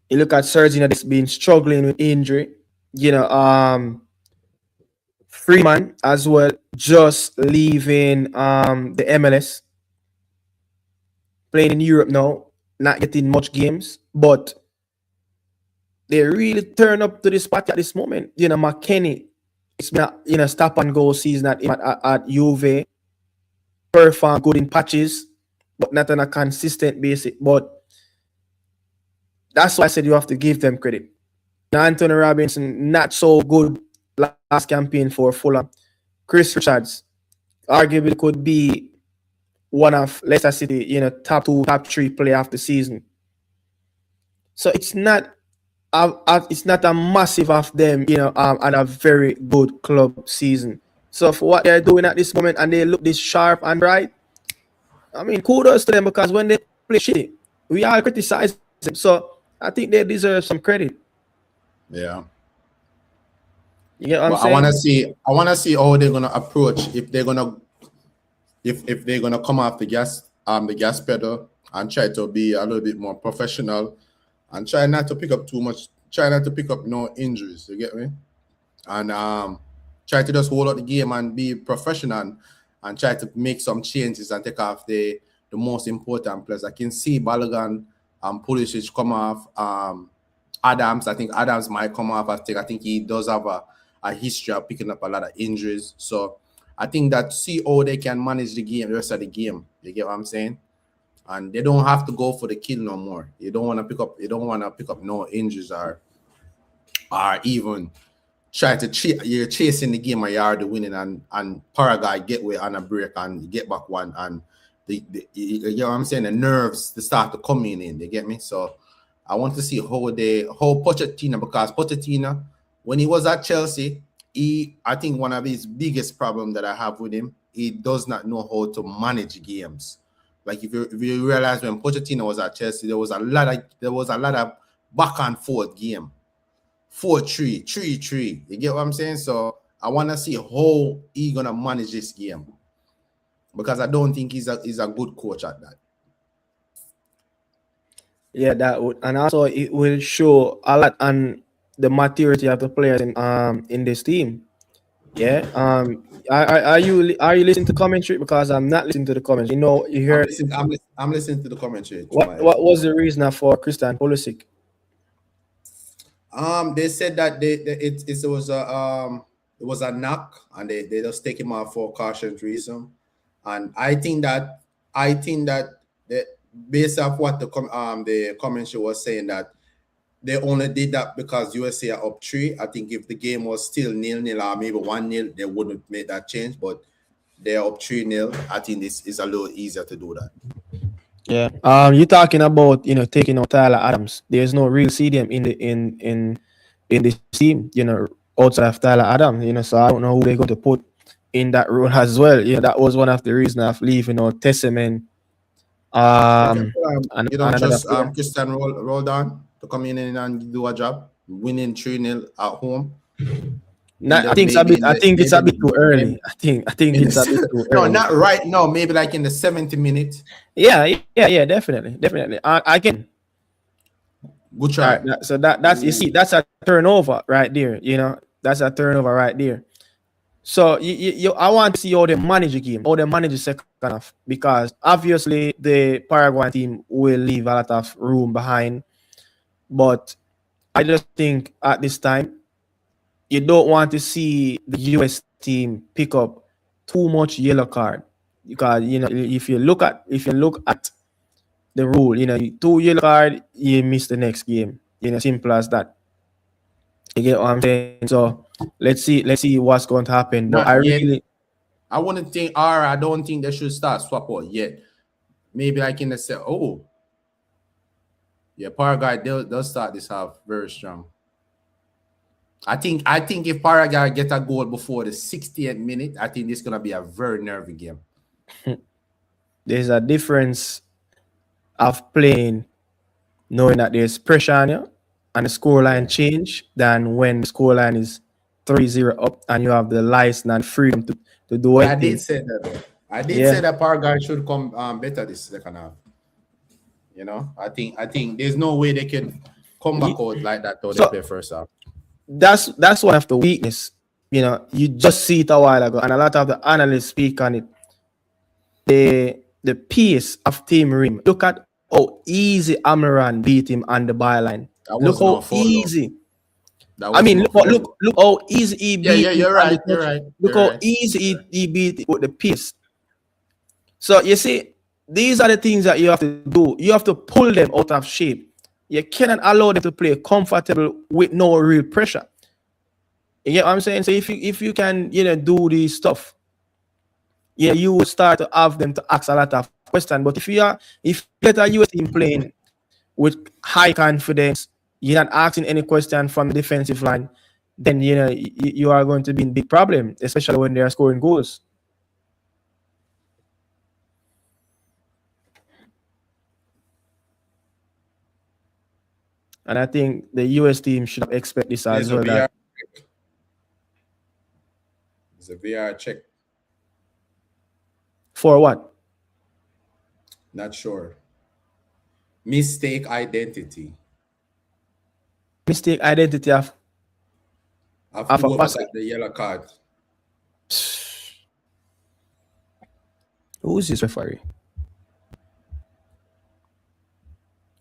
You look at Sergio that's been struggling with injury. Freeman as well, just leaving the MLS, playing in Europe now, not getting much games, but they really turn up to the spot at this moment. McKennie, it's been a stop and go season at Juve, perform good in patches, but not on a consistent basis. But That's why I said you have to give them credit. Anthony Robinson, not so good last campaign for Fulham. Chris Richards, arguably could be one of Leicester City, top 2, top 3 player of the season. So it's not a massive of them, and a very good club season. So for what they're doing at this moment and they look this sharp and bright, I mean, kudos to them because when they play shitty, we all criticize them. So I think they deserve some credit. Yeah. You get what I'm But saying? I wanna see how they're gonna approach if they're gonna come off the gas pedal and try to be a little bit more professional and try not to pick up too much, try not to pick up no injuries, you get me? And try to just hold out the game and be professional and try to make some changes and take off the most important players. I can see Balogun and Pulisic come off. Adams, I think Adams might come off. I think he does have a history of picking up a lot of injuries. So I think that see how they can manage the game, the rest of the game. You get what I'm saying? And they don't have to go for the kill no more. You don't want to pick up no injuries or even try to you're chasing the game or you're already winning and Paraguay get away on a break and get back one and you know what I'm saying, the nerves to start to come in, you get me? So I want to see how Pochettino, because Pochettino, when he was at Chelsea, I think one of his biggest problem that I have with him, he does not know how to manage games. Like if you realize when Pochettino was at Chelsea, there was a lot of back and forth game. 4-3, 3-3. You get what I'm saying? So I want to see how he's gonna manage this game. Because I don't think he's a good coach at that. Yeah, that would, and also it will show a lot on the maturity of the players in this team. Yeah. Are you listening to commentary? Because I'm not listening to the comments. You heard. I'm listening to the commentary. What was the reason for Christian Pulisic? They said that it was a knock and they just take him off for caution reason. And I think that based off what the commentary was saying, that they only did that because USA are up 3. I think if the game was still 0-0 or maybe 1-0, they wouldn't make that change. But they're up 3-0. I think this is a little easier to do that. Yeah. You're talking about taking out Tyler Adams. There's no real CDM in this team. Outside of Tyler Adams. So I don't know who they're going to put in that role as well. That was one of the reasons of leaving Testament. And just Christian Roldan to come in and do a job, winning 3-0 at home. I think it's a bit too early. I think it's a bit too early. No, not right now. Maybe like in the 70 minutes. Yeah, definitely. I can. Good try. Right, so that's you see, that's a turnover right there. That's a turnover right there. So I want to see how they manage the game, how they manage the second half, because obviously the Paraguay team will leave a lot of room behind. But I just think at this time, you don't want to see the US team pick up too much yellow card, because if you look at the rule, 2 yellow card, you miss the next game. Simple as that. You get what I'm saying? So let's see what's going to happen. But I don't think they should start swap out yet. Maybe like in the Paraguay they'll start this half very strong. I think if Paraguay get a goal before the 60th minute, I think this is gonna be a very nervy game. There's a difference of playing knowing that there's pressure on you and the scoreline change than when the scoreline is 3-0 up and you have the license and freedom to do it. I did say that. I did say that Paraguay should come better this second half. I think there's no way they can come back out like that though they play first half. That's one of the weakness. You just see it a while ago, and a lot of the analysts speak on it. The pace of Team Rim. Look at how easy Amaran beat him on the byline. Look how easy. Look how easy he beat. Yeah, you're right. Look how easy he beat it with the pace. So you see, these are the things that you have to do. You have to pull them out of shape. You cannot allow them to play comfortable with no real pressure. You get what I'm saying? So if you can, do this stuff, you will start to have them to ask a lot of questions. But if you get a US team playing with high confidence, you're not asking any question from the defensive line, then you are going to be in big problem, especially when they are scoring goals. And I think the US team should expect this as well. It's a VR check. For what? Not sure. Mistake identity. Mistake identity of a passer. The yellow card. Who is this referee?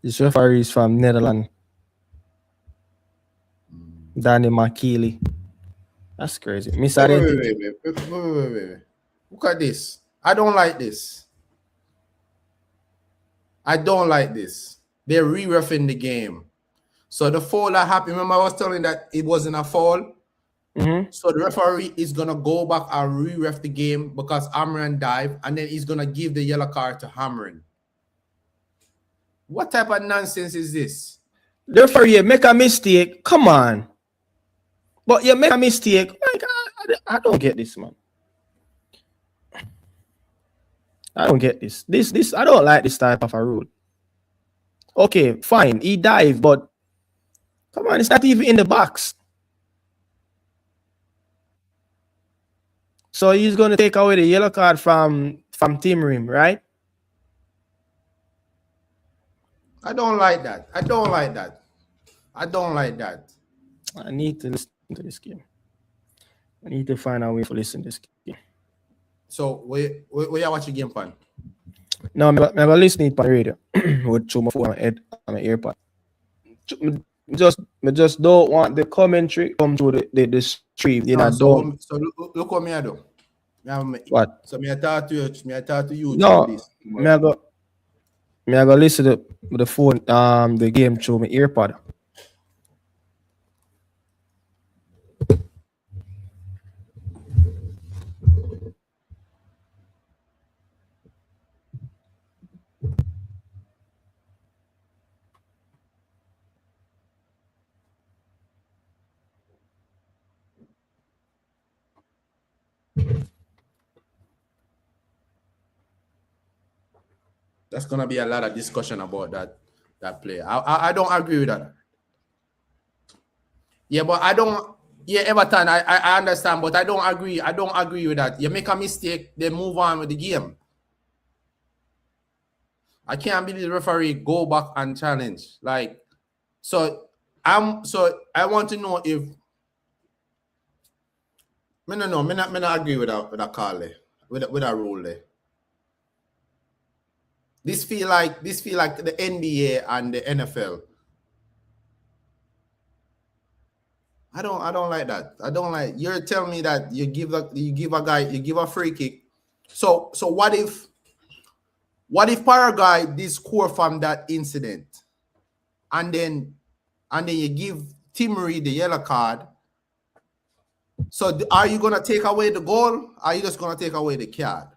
This referee is from Netherlands. Danny McKeely. That's crazy. Misidentity. Wait. Look at this. I don't like this. They're re-reffing the game. So the foul that happened, remember I was telling that it wasn't a foul? Mm-hmm. So the referee is going to go back and re-ref the game because Amaran dived, and then he's going to give the yellow card to Amaran. What type of nonsense is this? The referee make a mistake. Come on. But you make a mistake. Like, I don't get this, man. I don't get this. This I don't like this type of a rule. Okay, fine. He dived, but come on, it's not even in the box. So he's going to take away the yellow card from Team Rim, right? I don't like that. I need to listen to this game. I need to find a way to listen to this game. So, where you watching game pan? No, I'm listening to the radio with my phone, my head, and my earpod. I just don't want the commentary come to the stream. So look what me I do. What? So me I talk to you. No, me I go listen to the phone, the game through my earpod. That's gonna be a lot of discussion about that play. I don't agree with that. Yeah, but I don't. Yeah, Everton, I understand, but I don't agree. I don't agree with that. You make a mistake, then move on with the game. I can't believe the referee go back and challenge. So I want to know if me not agree with that call there, with that rule there. This feel like the NBA and the NFL. I don't like that. I don't like. You're telling me that you give a free kick. So what if Paraguay did score from that incident, and then you give Timmery the yellow card? So are you gonna take away the goal? Or are you just gonna take away the card?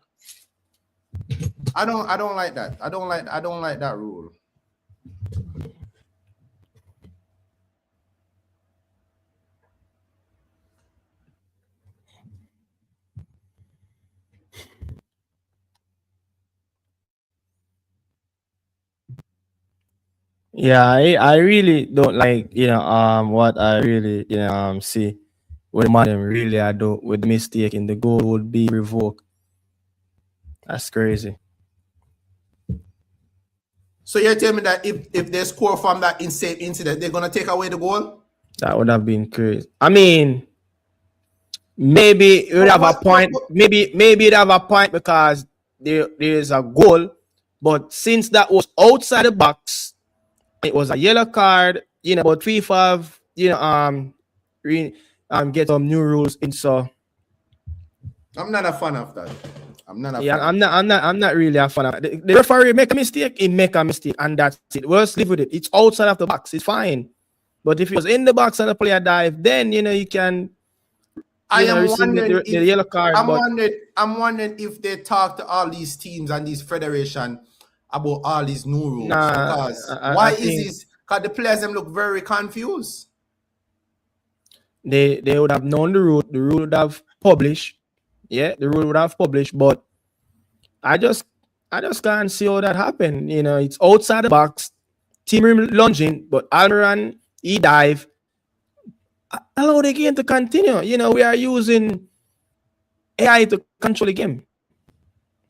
I don't like that. I don't like that rule. Yeah, I really don't like what I really see when them really I do with mistake in the goal would be revoked. That's crazy. So you're telling me that if they score from that insane incident, they're gonna take away the goal? That would have been crazy. I mean, maybe it would have a point. Maybe it have a point because there is a goal, but since that was outside the box, it was a yellow card. But FIFA get some new rules in. So I'm not a fan of that. I'm not a Yeah, fan. I'm not really a fan of the referee make a mistake, he make a mistake, and that's it. We'll just live with it. It's outside of the box, it's fine. But if it was in the box and the player dive, then you can I am receive wondering the yellow card. I'm wondering if they talk to all these teams and these federation about all these new rules. Nah, Because I why is think this? Because the players them look very confused. they would have known the rule. The rule would have published. Yeah, the rule would have published. But I just can't see how that happened. It's outside the box. Team rim lunging, but Almiron he dive. Allow the game to continue. We are using AI to control the game.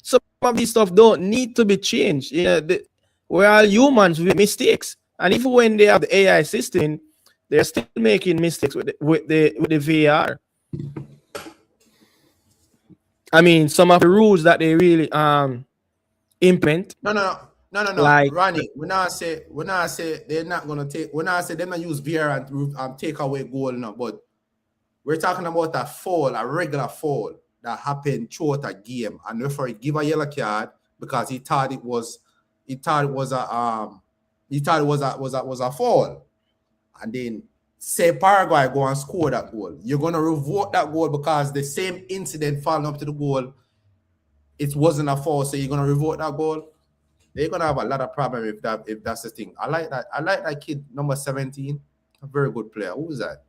Some of these stuff don't need to be changed. We're all humans with mistakes, and even when they have the AI system, they're still making mistakes with the VAR. I mean, some of the rules that they really implement. No. Like Ronnie, when I say they're not gonna take, when I say they're not use VAR and take away goal, but we're talking about a foul, a regular foul that happened throughout a game, and referee give a yellow card because he thought it was a foul, and then say Paraguay go and score that goal. You're gonna revoke that goal because the same incident following up to the goal, it wasn't a foul, so you're gonna revoke that goal. They're gonna have a lot of problem if that's the thing. I like that kid number 17, a very good player. Who is that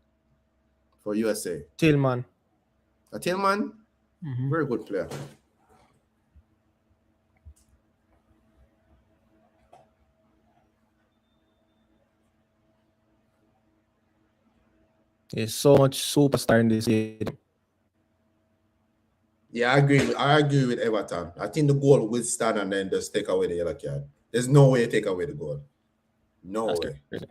for USA? Tillman. A Tillman, Mm-hmm. very good player. There's so much superstar in this game. Yeah, I agree with Everton. I think the goal will stand and then just take away the yellow card. There's no way to take away the goal. No That's way. crazy.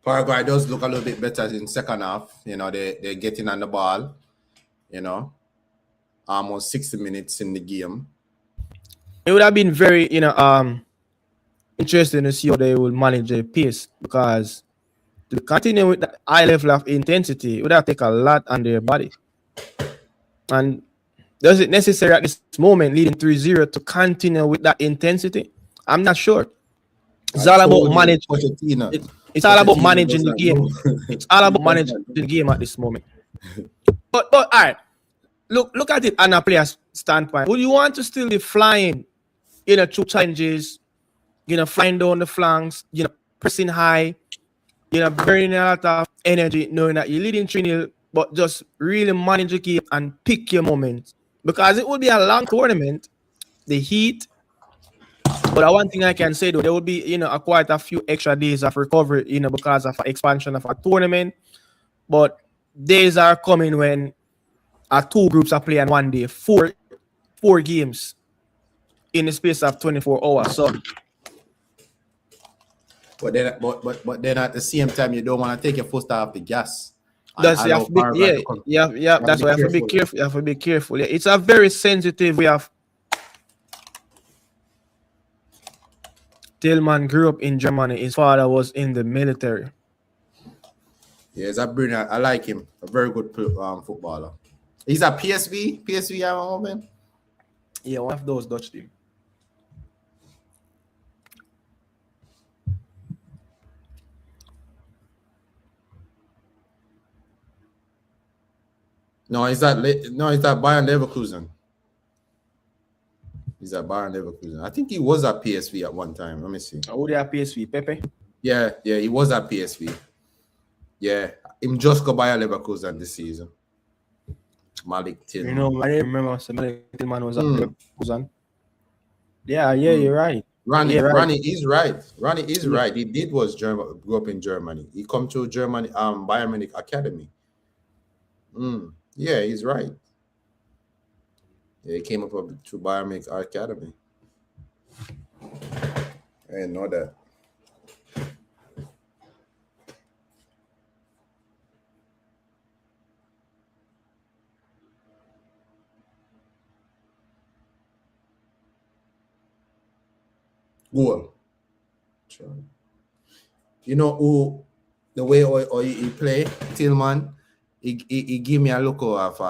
Paraguay does look a little bit better in second half. They're getting on the ball. Almost 60 minutes in the game. It would have been very, interesting to see how they will manage the pace, because to continue with that high level of intensity, it would have taken a lot on their body. And does it necessary at this moment, leading 3-0, to continue with that intensity? I'm not sure. It's all about managing. It's all about managing the game. It's all about managing the game at this moment. But all right, look at it on a player's standpoint. Would you want to still be flying, through challenges, flying down the flanks, pressing high, burning a lot of energy, knowing that you're leading 3-0, but just really manage the game and pick your moments? Because it will be a long tournament, the heat. But one thing I can say, though, there will be, quite a few extra days of recovery, because of expansion of a tournament. But days are coming when two groups are playing one day, four games in the space of 24 hours. So, but then at the same time, you don't want to take your foot off the gas. That's that's why you have to be careful. You have to be careful. Yeah, it's a very sensitive way of. Tillman grew up in Germany. His father was in the military. Yeah, he's a brilliant. I like him. A very good footballer. He's a PSV at the moment. Yeah, one of those Dutch teams. No, is that Bayern Leverkusen. He's at Bayern Leverkusen. I think he was at PSV at one time. Let me see. Who they at PSV? Pepe? Yeah, he was at PSV. Yeah, him just go Bayern Leverkusen this season. Malik Tillman. I didn't remember Malik Tillman was at Leverkusen. Yeah, you're right. Ronnie is right. Ronnie is right. He grew up in Germany. He come to Germany, Bayern Munich Academy. Yeah, he's right. Yeah, he came up to Bayern Munich Academy. I didn't know that. Goal. Sure. You know who the way he play, Tillman, he give me a look of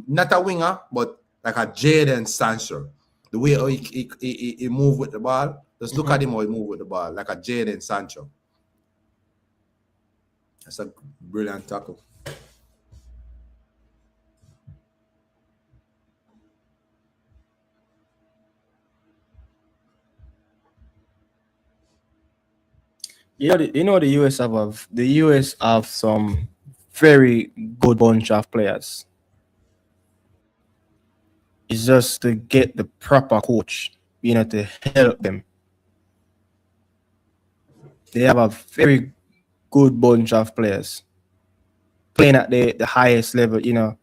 not a winger, but like a Jadon Sancho. The way he move with the ball, just look at him how he move with the ball, like a Jadon Sancho. That's a brilliant tackle. The US have some very good bunch of players. It's just to get the proper coach, to help them. They have a very good bunch of players playing at the highest level. You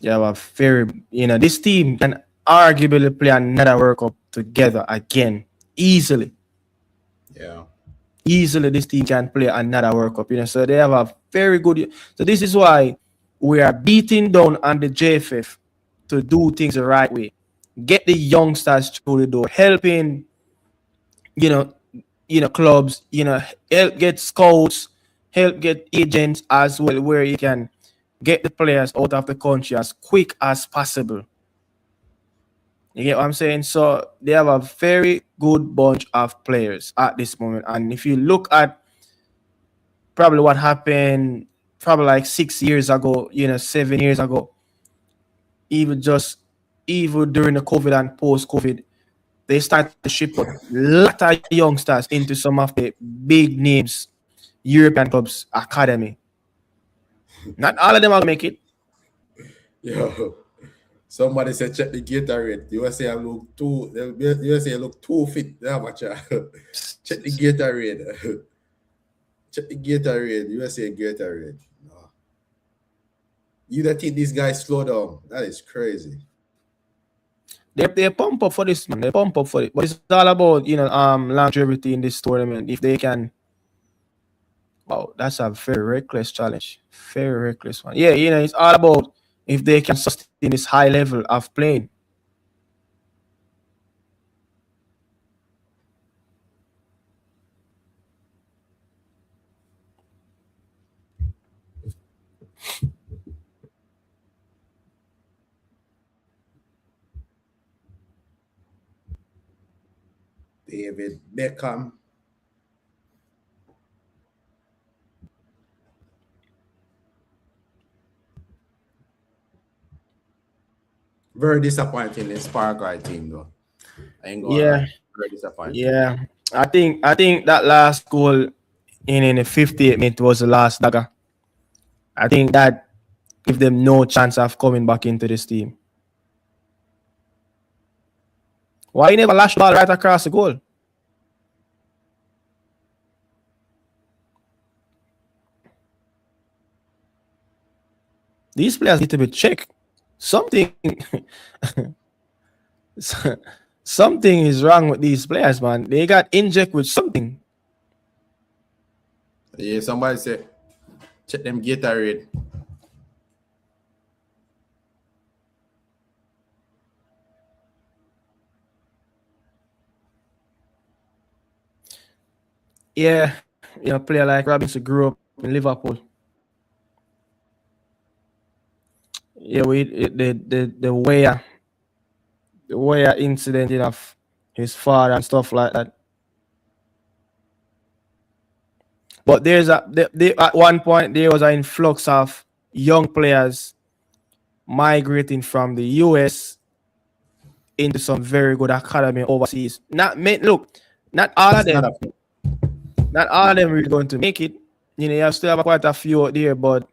have a very, this team can arguably play another World Cup together again easily. Yeah. Easily, this team can play another World Cup. So they have a very good. So this is why we are beating down on the JFF to do things the right way. Get the youngsters through the door, helping, clubs, help get scouts, help get agents as well, where you can get the players out of the country as quick as possible. You get what I'm saying? So they have a very good bunch of players at this moment. And if you look at probably what happened probably like 6 years ago, 7 years ago, even during the COVID and post-COVID, they started to ship out a lot of youngsters into some of the big names, European clubs academy. Not all of them will make it. Yo, somebody said check the Gatorade. USA look too fit. Check the Gatorade. Check the Gatorade. USA Gatorade. No. You don't think these guys slow down? That is crazy. They pump up for this, man. They pump up for it. But it's all about, longevity in this tournament. If they can. Wow, that's a very reckless challenge. Very reckless one. Yeah, it's all about if they can sustain this high level of playing. David Beckham. Very disappointing this Paraguay team, though. I ain't going to lie. Very disappointing. Yeah. I think that last goal in the 58th minute was the last dagger. I think that give them no chance of coming back into this team. Why you never lash the ball right across the goal? These players need to be checked. Something is wrong with these players, man. They got injected with something. Yeah, somebody said check them Gatorade. Yeah, a player like Robinson grew up in Liverpool. Yeah, the way incident of his father and stuff like that. But at one point there was an influx of young players migrating from the US into some very good academy overseas. Not all of them. Not all of them really going to make it. You still have quite a few out there, but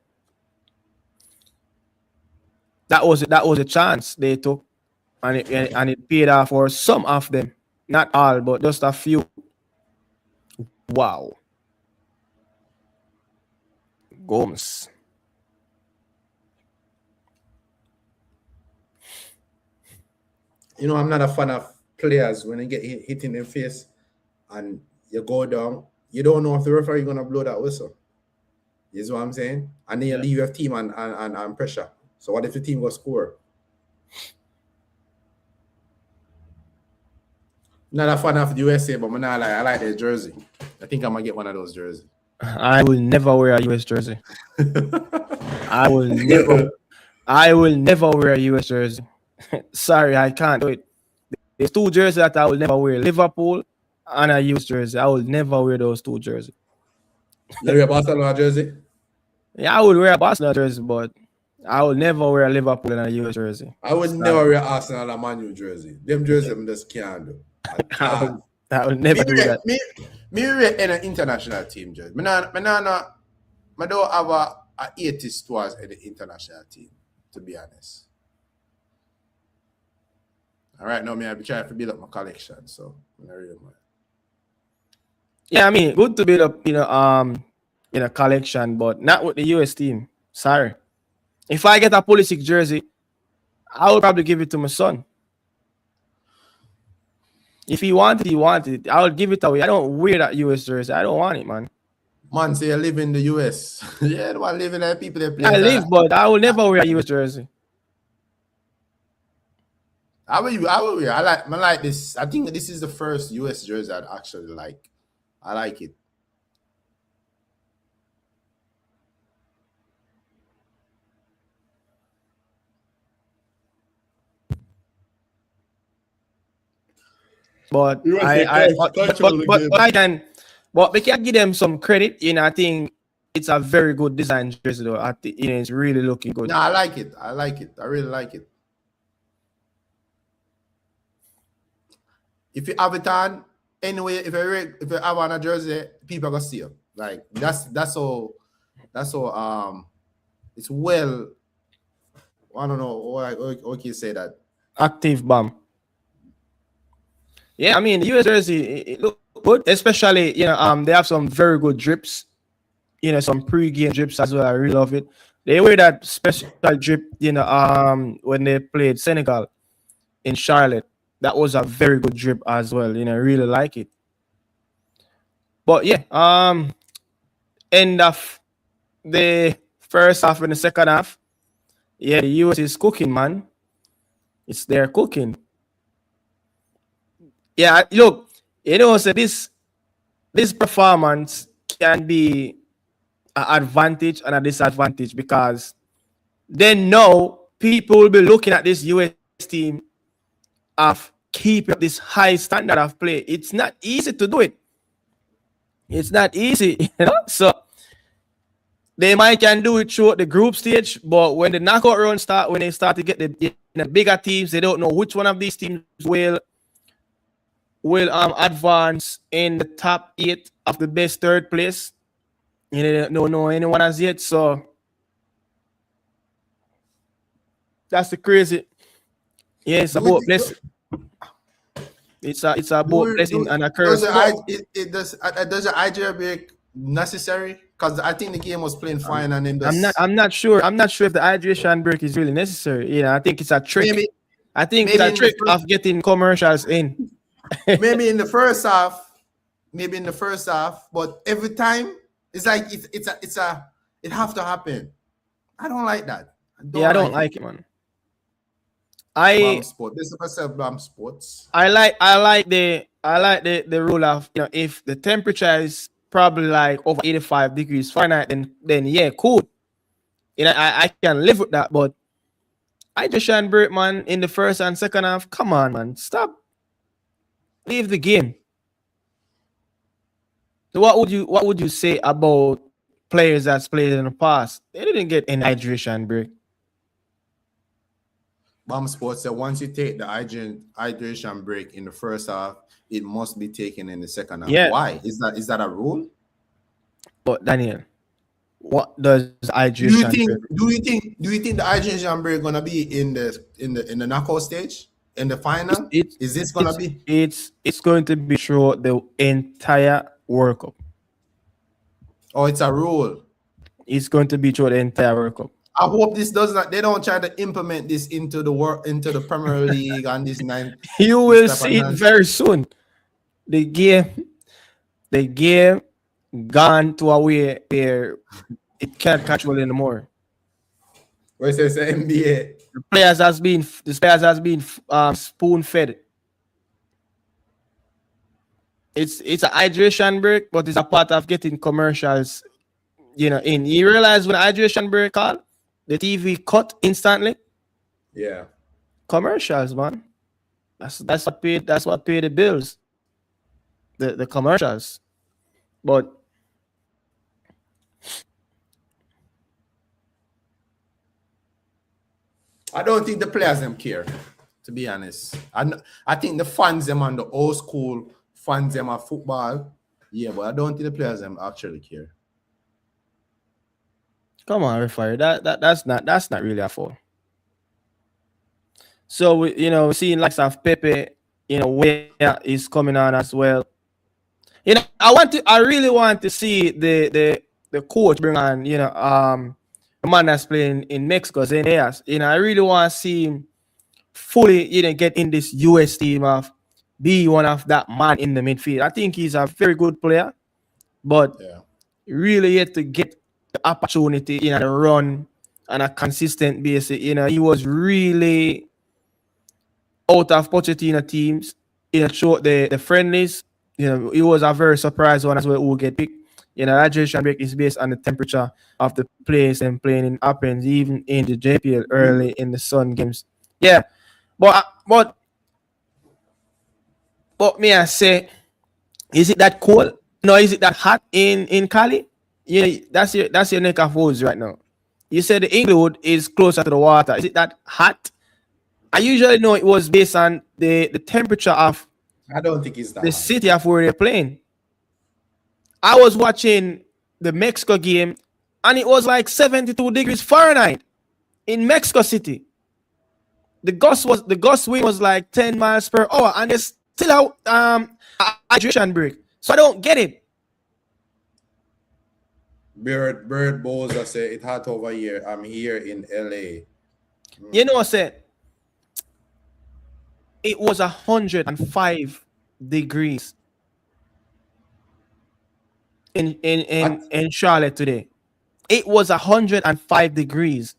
that was a chance they took, and it paid off for some of them. Not all, but just a few. Wow. Gomes. I'm not a fan of players when they get hit in the face and you go down. You don't know if the referee is going to blow that whistle. You see what I'm saying? And then you leave your team and pressure. So what if the team will score? Not a fan of the USA, but I like their jersey. I think I'm gonna get one of those jerseys. I will never wear a US jersey. I will never wear a US jersey. Sorry, I can't do it. There's two jerseys that I will never wear: Liverpool and a US jersey. I will never wear those two jerseys. You wear a Barcelona jersey? Yeah, I would wear a Barcelona jersey, but I will never wear a Liverpool and a US jersey. I would never wear Arsenal and Man U jersey. Them jerseys I just can't do. I will never do that. Me wear an international team jersey. I don't have a 80s towards any international team, to be honest. All right, now I'll be trying to build up my collection, so I really mind. Yeah, I mean, good to build up, a collection, but not with the US team. Sorry. If I get a Pulisic jersey, I would probably give it to my son. If he wanted it. I would give it away. I don't wear that US jersey. I don't want it, man. Man, say I live in the US. Yeah, the one living there, people that play. I live, but I will never wear a US jersey. I will wear. I like this. I think this is the first US jersey I'd actually like. I like it. But we can give them some credit. I think it's a very good design jersey, though. I think it's really looking good. No, I like it. I really like it. If you have it on, anyway, if you have on a jersey, people are gonna see you. Like that's all. It's well. I don't know. How can you say that? Active bomb. Yeah, I mean, the US jersey, it look good, especially, they have some very good drips, some pre-game drips as well. I really love it. They wear that special drip, when they played Senegal in Charlotte. That was a very good drip as well. I really like it. But yeah, end of the first half and the second half, yeah, the US is cooking, man. It's their cooking. Yeah, look, so this performance can be an advantage and a disadvantage, because then now people will be looking at this US team of keeping up this high standard of play. It's not easy to do it. It's not easy, So they might can do it through the group stage, but when the knockout round start, when they start to get the bigger teams, they don't know which one of these teams will advance in the top 8 of the best third place. They don't know anyone as yet, so that's the crazy. Yeah, it's about blessing. It's about blessing and a curse. Does the IGL break necessary? Because I think the game was playing fine, and then I'm not sure. I'm not sure if the hydration break is really necessary. I think it's a trick. I think it's a trick of getting commercials in. maybe in the first half, but every time it's like it have to happen. I don't like that. I don't like it, man. This is myself, Bam Sports. I like the rule of, if the temperature is probably like over 85 degrees Fahrenheit, then yeah, cool. I can live with that, but I just shan't break, man, in the first and second half. Come on, man, stop. Leave the game. So what would you say about players that's played in the past? They didn't get an hydration break. Bam Sports said once you take the hydration break in the first half, it must be taken in the second half. Yeah. Why? Is that a rule? But Daniel, what does hydration do you think the hydration break gonna be in the knockout stage? In the final? Is this gonna be? It's going to be through the entire World Cup. Oh, it's a rule. It's going to be through the entire World Cup. I hope this does not. They don't try to implement this into the Premier League and this 9. You will see it very soon. The game gone to a way where it can't control anymore. Where it says NBA. The players has been spoon fed. it's a hydration break, but it's a part of getting commercials. In you realize when hydration break call, the TV cut instantly. Yeah. Commercials, man. That's what paid the bills. The commercials. But I don't think the players them care, to be honest. I think the fans them on the old school fans them of football. Yeah, but I don't think the players them actually care. come on, referee. That's not really a foul. So we're seeing likes of Pepe, where is coming on as well. I really want to see the coach bring on, the man that's playing in Mexico, Zeneas. I really want to see him fully, get in this US team of be one of that man in the midfield. I think he's a very good player, but Yeah. really yet to get the opportunity, to run on a consistent basis. He was really out of Pochettino teams, short the friendlies. It was a very surprise one as well who get picked. Hydration break is based on the temperature of the place and playing in happens even in the JPL early in the sun games. Yeah, but may I say, is it that cold? No, is it that hot in Cali? That's your neck of woods right now. You said the Inglewood is closer to the water. Is it that hot? I usually know it was based on the temperature of I don't think it's that the hard. city of where they're playing. I was watching the Mexico game, and it was like 72 degrees Fahrenheit in Mexico City. The gust wind was like 10 miles per hour, and there's still a hydration break. So I don't get it. Bird Bowser say it hot over here. I'm here in LA. I said it was 105 degrees in Charlotte today. It was 105 degrees.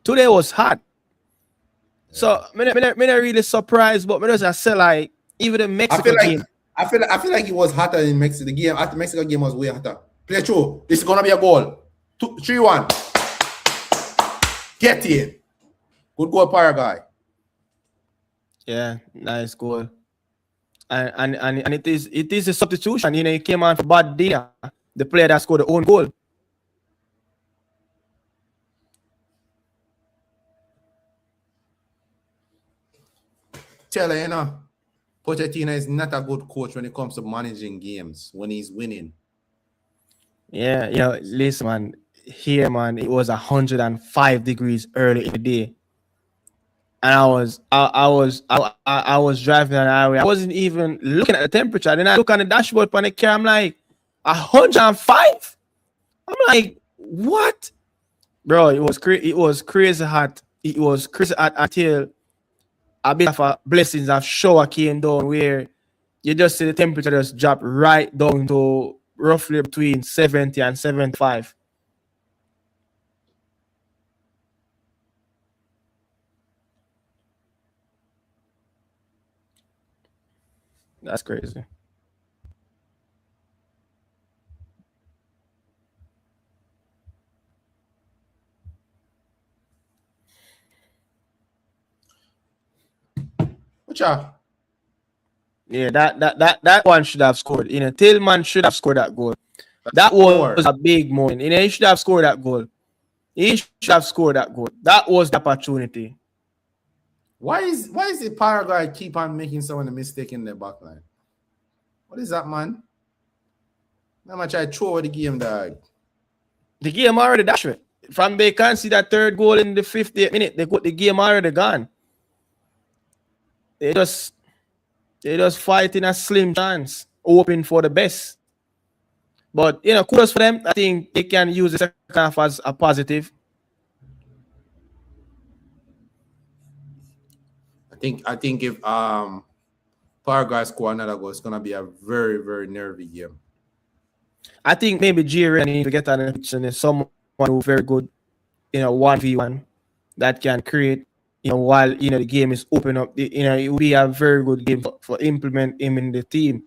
Today was hot. So I'm not really surprised, but I say like even the Mexico game. I feel like it was hotter in Mexico. The game after Mexico game was way hotter. Play through. This is gonna be a goal. 3-1. Get in. Good goal, Paraguay. Yeah, nice goal. And it is a substitution. He came on for Bad Dia, the player that scored the own goal. Tell her, Pochettino is not a good coach when it comes to managing games when he's winning. Yeah, listen, man. Here, man, it was 105 degrees early in the day, and I was driving on the highway. I wasn't even looking at the temperature. Then I look on the dashboard on the car. I'm like, 105. I'm like, what, bro? It was crazy hot. It was crazy hot until a bit of a blessings of shower came down where you just see the temperature just drop right down to roughly between 70 and 75. That's crazy. Which Yeah, that one should have scored. Tillman should have scored that goal. That was a big moment. He should have scored that goal. That was the opportunity. Why is the Paraguay keep on making so many mistakes in their backline? What is that, man? How much I throw the game, dog? The game already dashed it. From they can't see that third goal in the 50th minute, they got the game already gone. They just fighting a slim chance, hoping for the best. But kudos for them. I think they can use the second half as a positive. I think if Paraguay score another goal, it's gonna be a very, very nervy game. I think maybe Jerry need to get on the pitch and someone who's very good, 1v1 that can create while the game is open up, it will be a very good game for implement him in the team.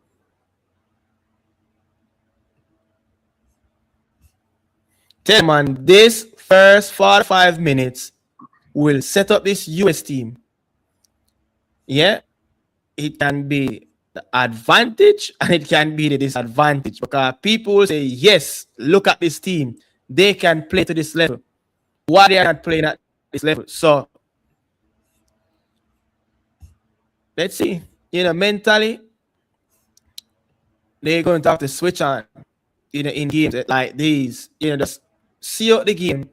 Tell man, this first 45 minutes will set up this US team. Yeah, it can be the advantage and it can be the disadvantage, because people will say, yes, look at this team, they can play to this level. Why they are not playing at this level? So let's see. Mentally, they're going to have to switch on, in games like these. Just see out the game,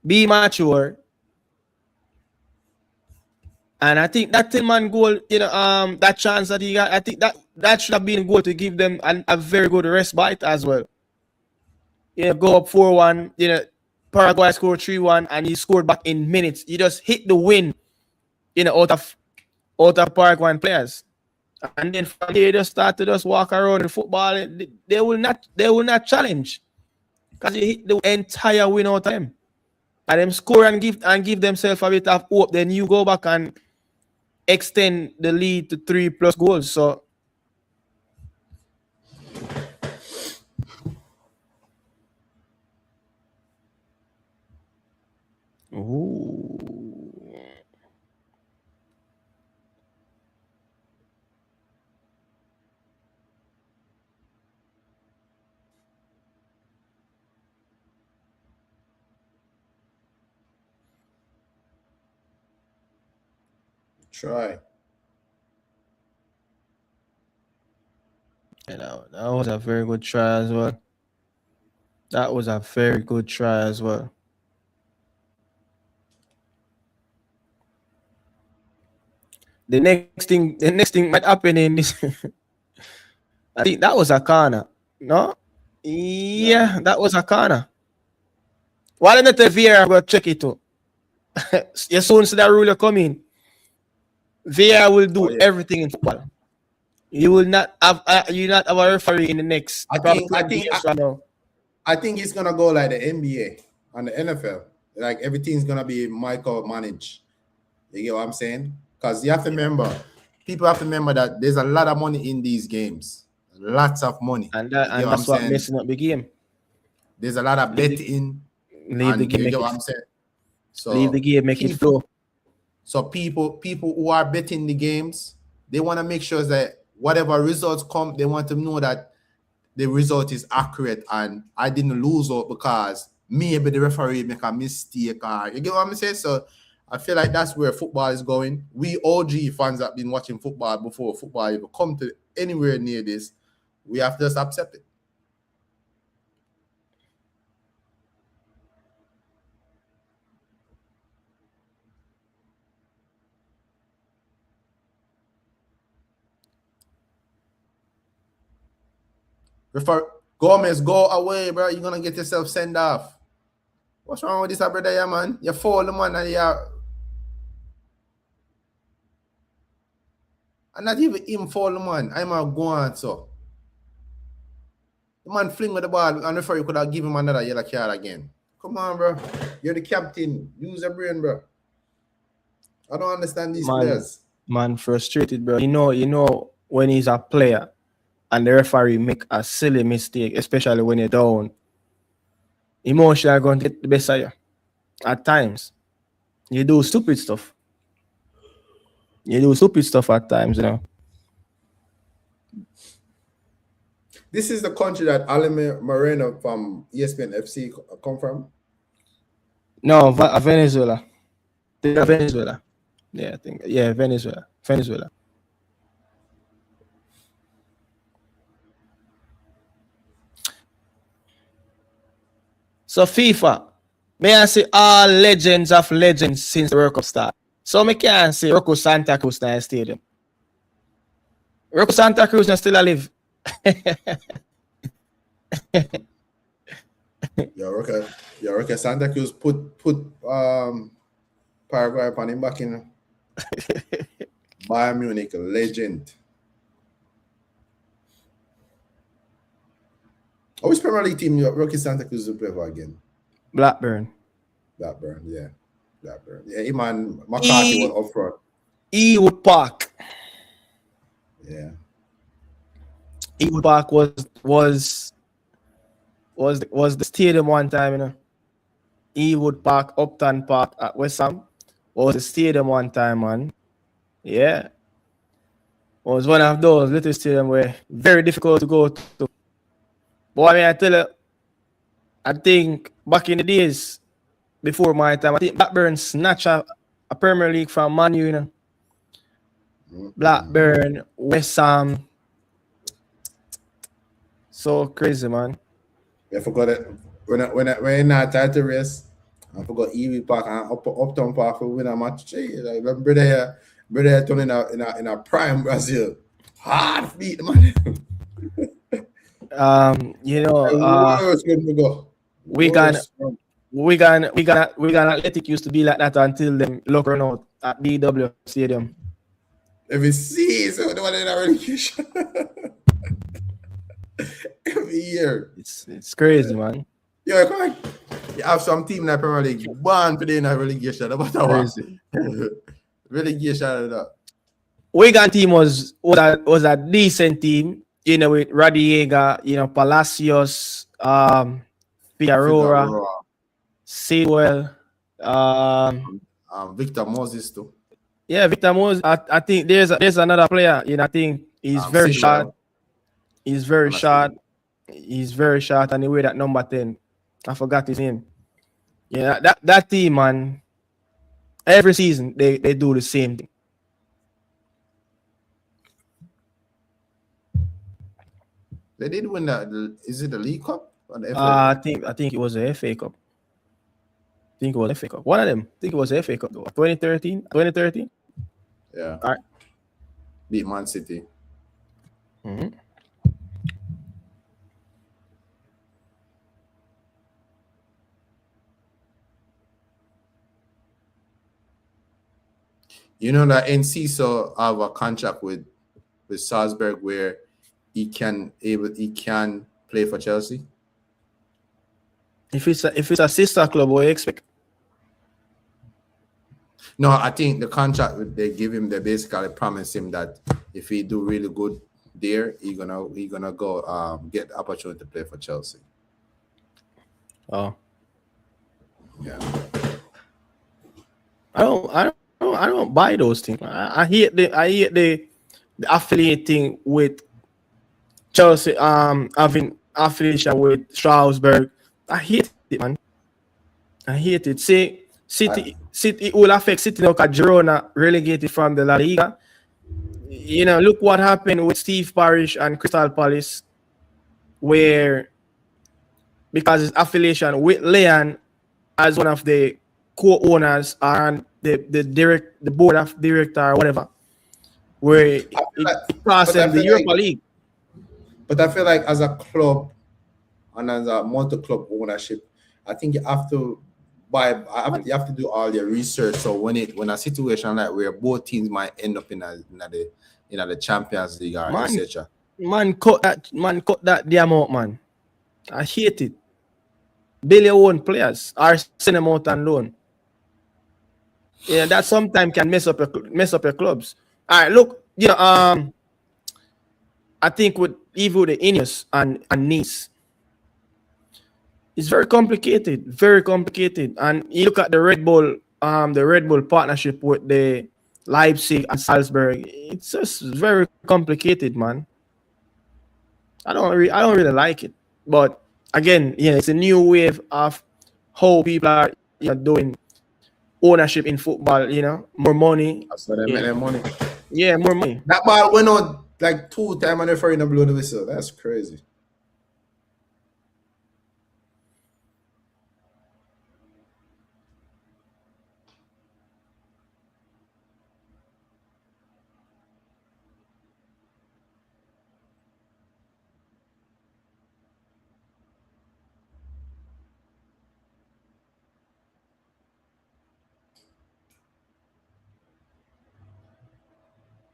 be mature. And I think that 10-man goal, that chance that he got, I think that should have been a goal to give them a very good respite as well. Go up 4-1, Paraguay scored 3-1, and he scored back in minutes. He just hit the win, out of Paraguayan players. And then from there, they just start to just walk around in football. They will not challenge, because he hit the entire win out of them. And them score and give themselves a bit of hope. Then you go back and extend the lead to 3+ goals. So ooh. Try. That was a very good try as well. That was a very good try as well. The next thing might happen in this. I think that was a corner. No? Yeah, that was a corner. Why didn't the VR go check it too? As soon as that ruler come in, VR will do everything in football. You will not have a referee in the next. I think it's gonna go like the NBA and the NFL. Like everything's gonna be micromanaged. You get what I'm saying? Because you have to remember, people have to remember that there's a lot of money in these games. Lots of money. And that's what messing up the game. There's a lot of betting. Leave the game. You get what I'm saying? So leave the game, make it flow. So people who are betting the games, they want to make sure that whatever results come, they want to know that the result is accurate and I didn't lose out because maybe the referee make a mistake. Or, you get what I'm saying? So I feel like that's where football is going. We OG fans that have been watching football before football even come to anywhere near this, we have to just accept it. Gomez, go away, bro. You're gonna get yourself sent off. What's wrong with this, brother? Yeah, man. You foul the man and you're and not even him foul the man. I'm a go on, so. The man fling with the ball and referee could have given him another yellow card again. Come on, bro. You're the captain. Use your brain, bro. I don't understand these players. Man, frustrated, bro. You know when he's a player and the referee make a silly mistake, especially when you're down, emotions are going to get the best of you. At times, you do stupid stuff. At times, This is the country that Ali Moreno from ESPN FC come from? No, Venezuela. Venezuela. Yeah, I think. Yeah, Venezuela. So FIFA, may I say all legends of legends since the World Cup start. So me can't say Rocco Santa Cruz na stadium. Rocco Santa Cruz na still alive. Rocco Santa Cruz put Paraguay upon him back in Bayern Munich, legend. Which Premier League team Rocky Santa Cruz will play for again? Blackburn, yeah. Blackburn. Yeah, man, McCarthy was up front. Ewood Park. Yeah. Ewood Park was the stadium one time, you know. Ewood Park, Upton Park at West Ham was the stadium one time, man. Yeah. Was one of those little stadium where very difficult to go to. But I mean, I tell you, I think back in the days before my time, I think Blackburn snatched a Premier League from Man U, you know. Blackburn, West Ham. So crazy, man. I forgot it when I title race. I forgot Ewood Park and Uptown Park for win a match. Like brother here turning in a prime Brazil. Hard beat, man. You know, worse when we go. Wigan Athletic used to be like that until them lock run out at DW Stadium. Every season, the one in a relegation. Every year. It's crazy, man. Yeah, come on. You have some team in the Premier League born for in a relegation. No matter what. Relegation. Wigan team was a decent team, you know, with Radiega, you know, Palacios, Figueroa, Sewell, Victor Moses too. Yeah, Victor Moses. I think there's another player, you know, I think he's very short. He's very short. He's very short, and he wear that number 10. I forgot his name. Yeah, that team, man. Every season they do the same thing. They did win that. Is it the League Cup or the FA Cup? I think it was the FA Cup. One of them. I think it was the FA Cup though. 2013. Yeah. All right. Beat Man City. Mm-hmm. You know that Enciso have a contract with Salzburg where he can play for Chelsea. If it's a sister club, what do you expect? No, I think the contract they give him, they basically promise him that if he do really good there, he gonna go get the opportunity to play for Chelsea. Oh, yeah. I don't buy those things. I hate the affiliating with Chelsea. Having affiliation with Strasbourg. I hate it, man. I hate it. See, City it will affect City now because Girona relegated from the La Liga. You know, look what happened with Steve Parish and Crystal Palace, where because his affiliation with Leon as one of the co-owners and the board of director or whatever, where it cost them the Europa League. But I feel like as a club and as a multi-club ownership, I think you have to do all your research. So when a situation like where both teams might end up in the Champions League or etc. Man, cut that damn out, man. I hate it. Billion players are send them out on loan. Yeah, that sometimes can mess up your clubs. All right, look, you know, I think with even the Ineos and Nice, it's very complicated, And you look at the Red Bull partnership with the Leipzig and Salzburg. It's just very complicated, man. I don't really like it, but again, yeah, it's a new wave of how people are doing ownership in football. You know, more money. So they make their money. Yeah, more money. That ball went out like 2 times and they're to blow the whistle. That's crazy.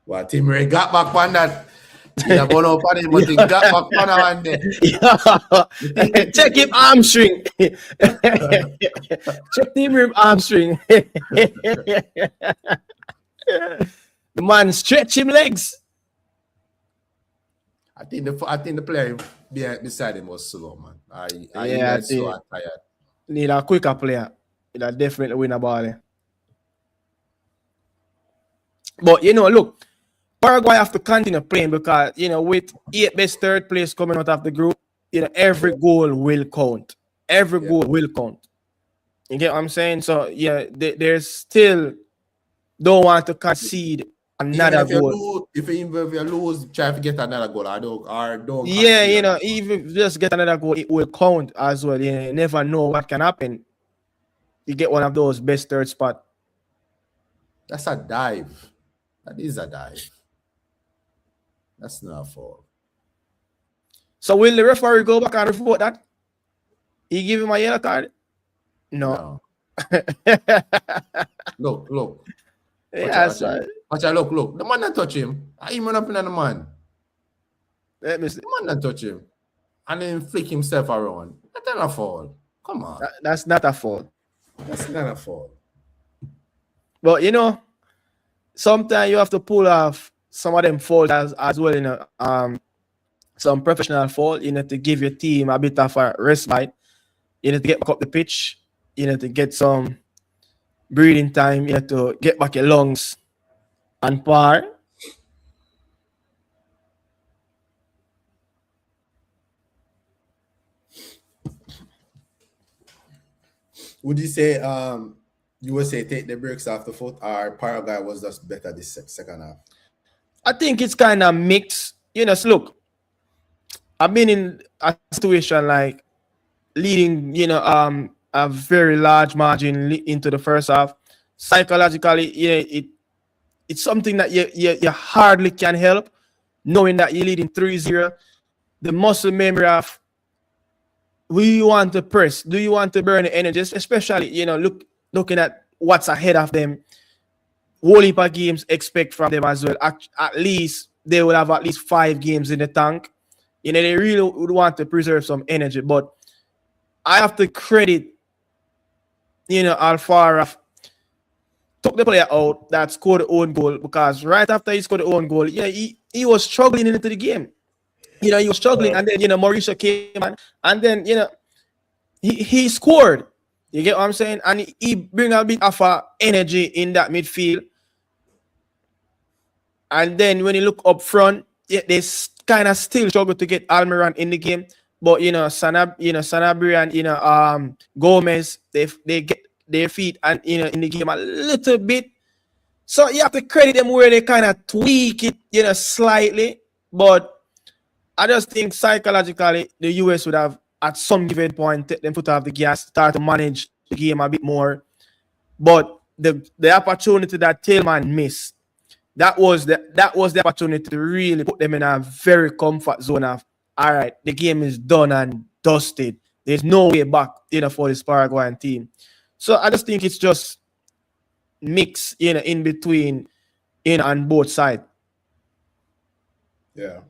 Well, Tim Ray got back on that He's going up on him, but he got back on one day. Check him hamstring. Check him hamstring. The man stretch him legs. I think the player beside him was slow, man. I slow and tired. Need a quicker player. He'll definitely win a ball. But look, Paraguay have to continue playing because with 8 best third place coming out of the group, every goal will count. Every goal will count. You get what I'm saying? So there's still don't want to concede another goal. If you lose, try to get another goal. Don't. Yeah, even just get another goal, it will count as well. You never know what can happen. You get one of those best third spot. That's a dive. That is a dive. That's not a foul. So will the referee go back and report that? He give him a yellow card? No. Look. Yeah, Watch out, look. The man that touch him. I went up in the man. Let me see. The man that touch him. And then flick himself around. That's not a foul. Come on. That's not a foul. That's not a foul. But sometimes you have to pull off some of them fouls as well, some professional foul, to give your team a bit of a respite. You need to get back up the pitch. You need to get some breathing time. You have to get back your lungs and par. Would you say USA take the breaks off the foot, or Paraguay was just better this second half? I think it's kind of mixed. So look, I've been in a situation like leading, a very large margin into the first half. Psychologically, it's something that you hardly can help, knowing that you're leading 3-0. The muscle memory of who you want to press, do you want to burn the energy, especially, looking at what's ahead of them. Whole heap of games expect from them as well. At least they will have at least 5 games in the tank. They really would want to preserve some energy. But I have to credit, Alfaro took the player out that scored the own goal, because right after he scored the own goal, he was struggling into the game. He was struggling, and then Mauricio came and then he scored. You get what I'm saying? And he bring a bit of energy in that midfield. And then when you look up front, they kind of still struggle to get Almiron in the game. But Sanabria and Gomez, they get their feet and in the game a little bit. So you have to credit them where they kind of tweak it, slightly. But I just think psychologically the US would have at some given point take them foot off the gas, start to manage the game a bit more. But the opportunity that Tillman missed, that was the opportunity to really put them in a very comfort zone of, all right, the game is done and dusted. There's no way back, for this Paraguayan team. So I just think it's just mix, in between, on both sides. Yeah.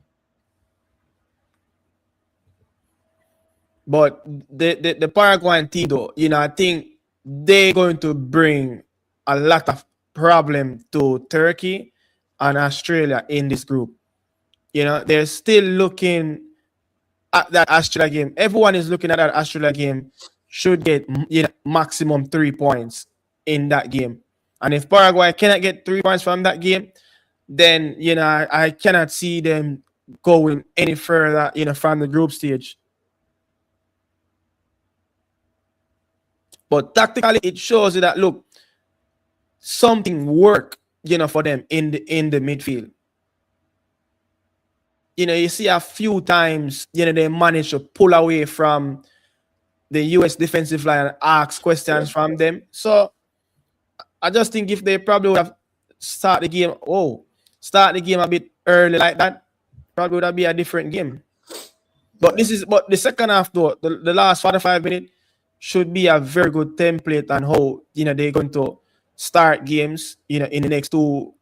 But the Paraguayan team, though, I think they're going to bring a lot of problem to Turkey and Australia in this group. They're still looking at that Australia game. Everyone is looking at that Australia game should get maximum 3 points in that game. And if Paraguay cannot get 3 points from that game, then I cannot see them going any further from the group stage. But tactically, it shows you that, look, something worked, for them in the midfield. You see a few times, they managed to pull away from the US defensive line and ask questions from them. So I just think if they probably would have start the game a bit early like that, probably would have been a different game. But the second half, though, the last 45 minutes should be a very good template on how they're going to start games in the next 2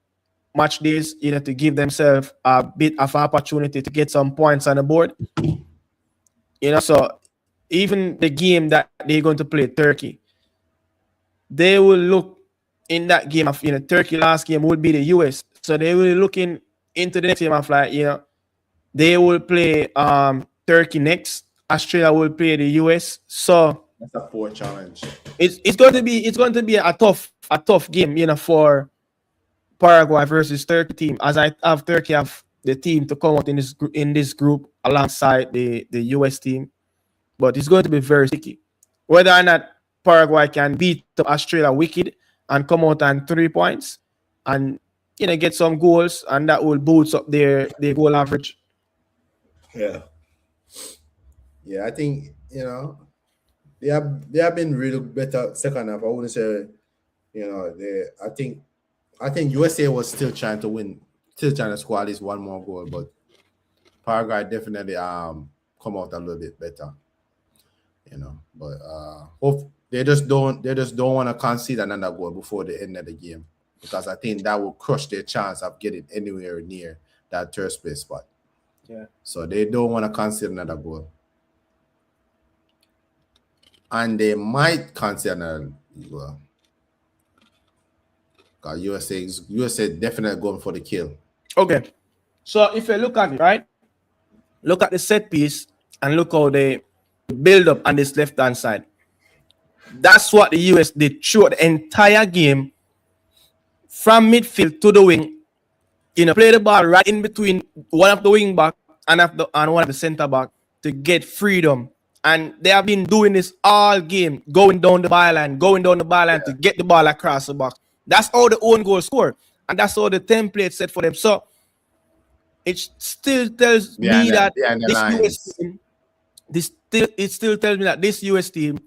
match days, to give themselves a bit of opportunity to get some points on the board. So even the game that they're going to play, Turkey, they will look in that game of, Turkey last game would be the US. So they will looking into the next game of like, they will play Turkey next. Australia will play the US. So that's a poor challenge. It's going to be a tough game, for Paraguay versus Turkey team. As I have Turkey have the team to come out in this group alongside the US team, but it's going to be very sticky. Whether or not Paraguay can beat Australia wicked and come out on 3 points and get some goals, and that will boost up their goal average. Yeah, I think they have been really better second half. I wouldn't say I think USA was still trying to win, still trying to score at least one more goal, but Paraguay definitely come out a little bit better. But hope they just don't want to concede another goal before the end of the game, because I think that will crush their chance of getting anywhere near that third place spot. Yeah. So they don't want to concede another goal. And they might concede another goal. Because USA definitely going for the kill. Okay. So if you look at it, right? Look at the set piece and look how they build up on this left-hand side. That's what the US did throughout the entire game, from midfield to the wing. Play the ball right in between one of the wing back and one of the center back to get freedom. And they have been doing this all game, going down the byline to get the ball across the box. That's how the own goal score, and that's how the template set for them. So it still tells me that this US team,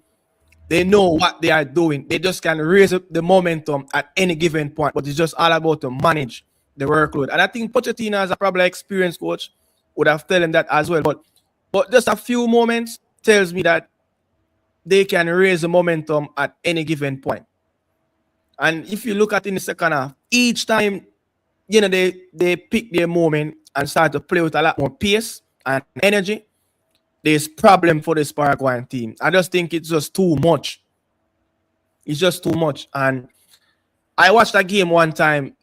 they know what they are doing. They just can raise up the momentum at any given point, but it's just all about to manage the workload. And I think Pochettino, as a probably experienced coach, would have told him that as well. But just a few moments tells me that they can raise the momentum at any given point. And if you look at in the second half, each time, they pick their moment and start to play with a lot more pace and energy, there's problem for this Paraguayan team. I just think it's just too much. It's just too much. And I watched that game one time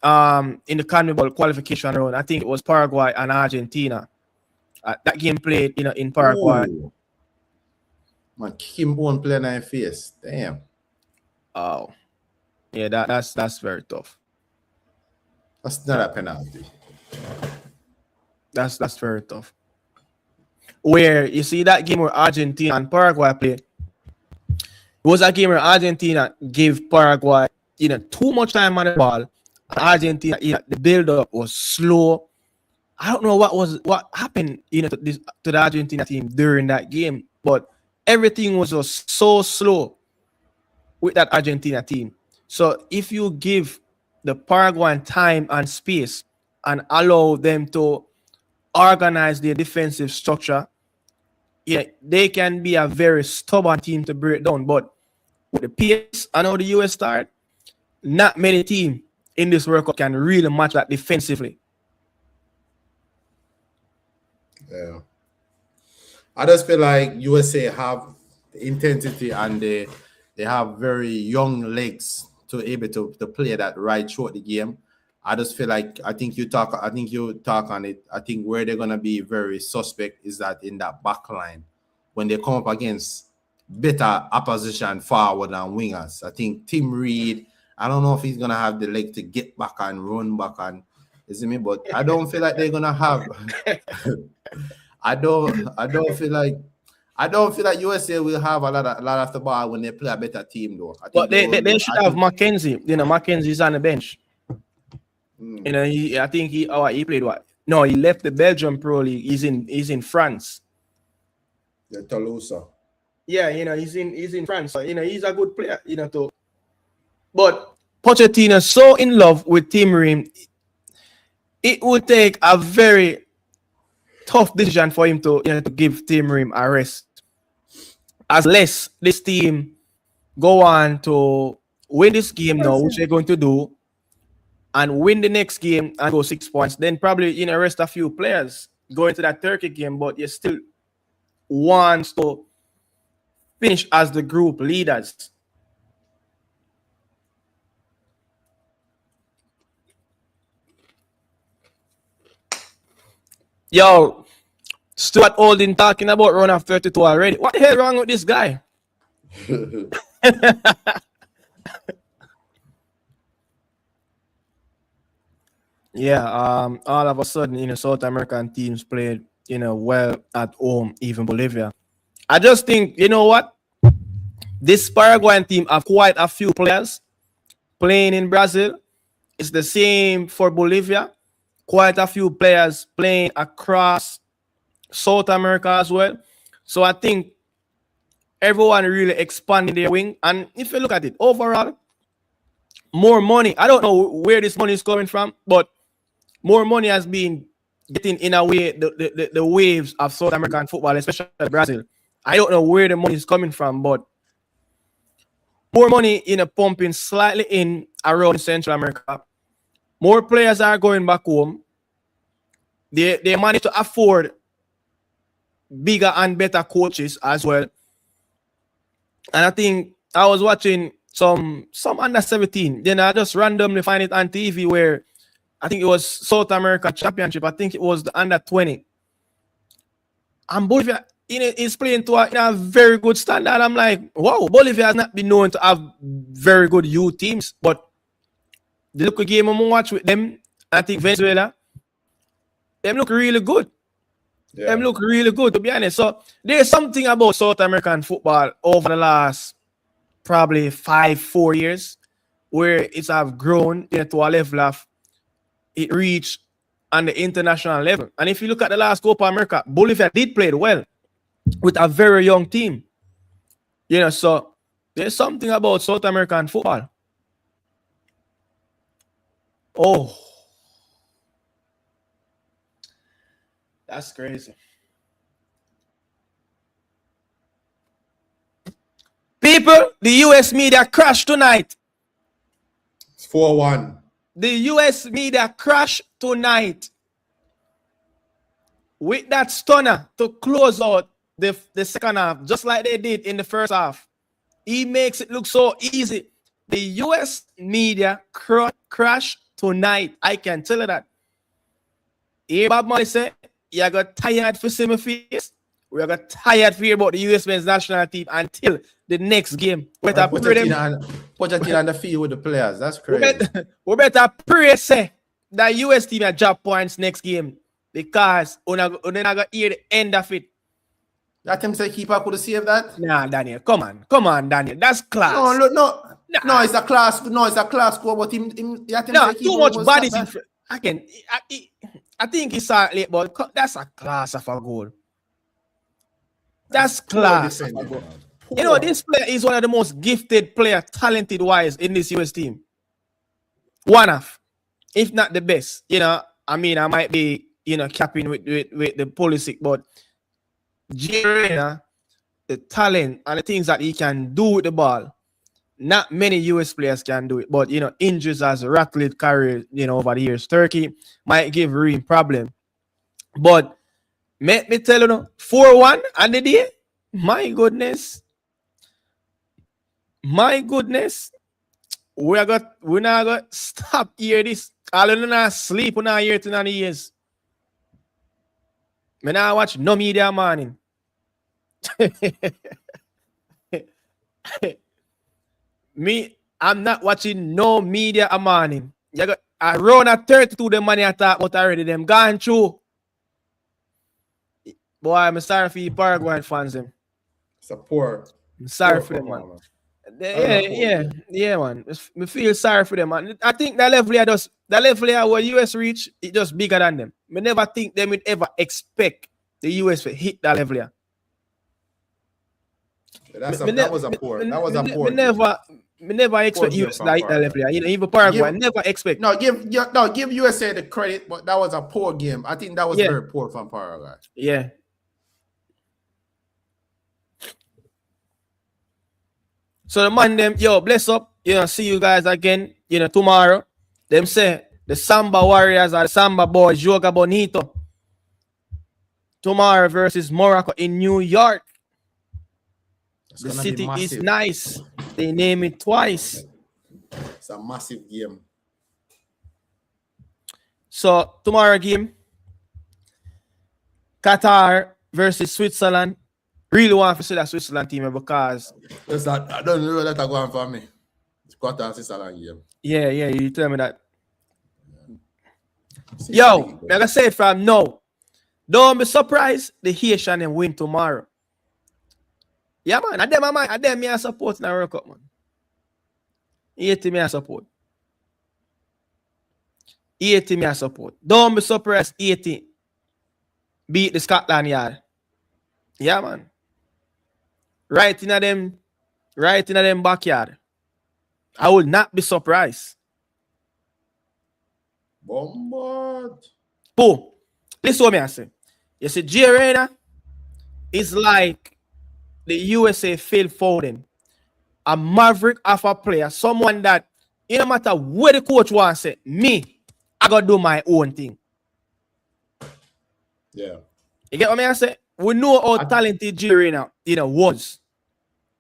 in the CONMEBOL qualification round. I think it was Paraguay and Argentina. That game played in Paraguay. Ooh. Man, Kim won't play in their face. Damn. Oh. Yeah, that's very tough. That's not a penalty. That's very tough. Where you see that game where Argentina and Paraguay played, it was a game where Argentina gave Paraguay too much time on the ball. Argentina, the build-up was slow. I don't know what happened to the Argentina team during that game, but everything was just so slow with that Argentina team. So if you give the Paraguayan time and space and allow them to organize their defensive structure, they can be a very stubborn team to break down. But with the pace, I know the US start, not many teams in this World Cup can really match that defensively. Yeah. I just feel like USA have the intensity and they have very young legs to able to play that right throughout the game. I just feel like I think you talk on it. I think where they're gonna be very suspect is that in that back line when they come up against better opposition forward and wingers. I think Tim Reed, I don't know if he's gonna have the leg to get back and run back and but I don't feel like they're gonna have I don't feel like USA will have a lot of the ball when they play a better team though. I think but they should have Mackenzie. Mackenzie's on the bench. I think he played what? No, he left the Belgium Pro League. He's in France. The Toulouse. Yeah, he's in France. So, he's a good player, too. But Pochettino so in love with Tim Ream, it would take a very tough decision for him to give Tim Ream a rest. Unless this team go on to win this game now, which they're going to do, and win the next game and go 6 points, then probably rest a few players going to that Turkey game, but you still want to finish as the group leaders. Yo, Stuart Holding talking about run of 32 already. What the hell wrong with this guy? Yeah, all of a sudden, South American teams played, well at home, even Bolivia. I just think, you know what? This Paraguayan team have quite a few players playing in Brazil. It's the same for Bolivia. Quite a few players playing across South America as well. So I think everyone really expanding their wing. And if you look at it, overall, more money. I don't know where this money is coming from, but more money has been getting in a way the waves of South American football, especially Brazil. I don't know where the money is coming from, but more money pumping slightly in around Central America. More players are going back home. They manage to afford bigger and better coaches as well. And I think I was watching some under 17. Then I just randomly find it on TV where I think it was South America Championship. I think it was the under 20. And Bolivia is playing to a very good standard. I'm like, wow, Bolivia has not been known to have very good youth teams. But the local game I'm watch with them, I think Venezuela, them look really good. Yeah. Them look really good, to be honest. So there's something about South American football over the last probably 4 years where it's have grown to a level of it reached on the international level. And if you look at the last Copa America, Bolivia did play well with a very young team. So there's something about South American football. Oh, that's crazy. People, the US media crashed tonight. It's 4-1. The US media crashed tonight with that stunner to close out the second half, just like they did in the first half. He makes it look so easy. The US media crashed tonight. I can tell you that. Here, Bob Marley said, you got tired for seeing my face. We got tired for hear about the US men's national team until the next game. We better put your team on the field with the players. That's crazy. We better pray say that US team at drop points next game because we're not going to hear the end of it. That team say keeper could save that? Nah, Daniel. Come on, Daniel. That's class. No, it's a class. No, it's a class score, but him no, too much bodies. I think it's late, but that's a class of a goal. That's class. This player is one of the most gifted player, talented wise in this US team. One of, if not the best. I might be, capping with the policy, but German, the talent and the things that he can do with the ball, not many US players can do it. But injuries has rattled career, over the years. Turkey might give Reem problem. But let me tell you, 4-1 on the day. My goodness. We're not gonna stop hear this. All of not sleep, we're not here to none years. Me now watch no media morning. I'm not watching no media a morning. You got around at 32 the money I talk about already. Them gone through. Boy, I'm sorry for you Paraguayan fans them. Support. I'm sorry for them, man. Yeah, man. Me feel sorry for them, man. I think that level here where US reach, it just bigger than them. Me never think them would ever expect the US to hit that level here. That was a poor. Me never expect US to hit that level here. Even Paraguay, never expect. Give USA the credit, but that was a poor game. I think that was very poor from Paraguay. Yeah. So the man them, bless up. See you guys again, tomorrow. Them say the Samba Warriors are the Samba Boys, Joga Bonito. Tomorrow versus Morocco in New York. The city is nice. They name it twice. It's a massive game. So tomorrow game, Qatar versus Switzerland. Really want to see that Switzerland team because I don't know that I go on for me. It's Qatar Switzerland game. Yeah, you tell me that. Yo, like I say from now, don't be surprised the Haitian and win tomorrow. Yeah, man. I them me a support in the World Cup, man. 80 me a support. 80 me a support. Don't be surprised 80 beat the Scotland Yard. Yeah, man. Right in them backyard. I would not be surprised. Bombard. Boom. Listen what me I say. You see, Gerena is like the USA Phil Foden. A maverick of a player. Someone that, no matter where the coach wants to say, me, I gotta do my own thing. Yeah. You get what I say? We know how talented Gerena, was.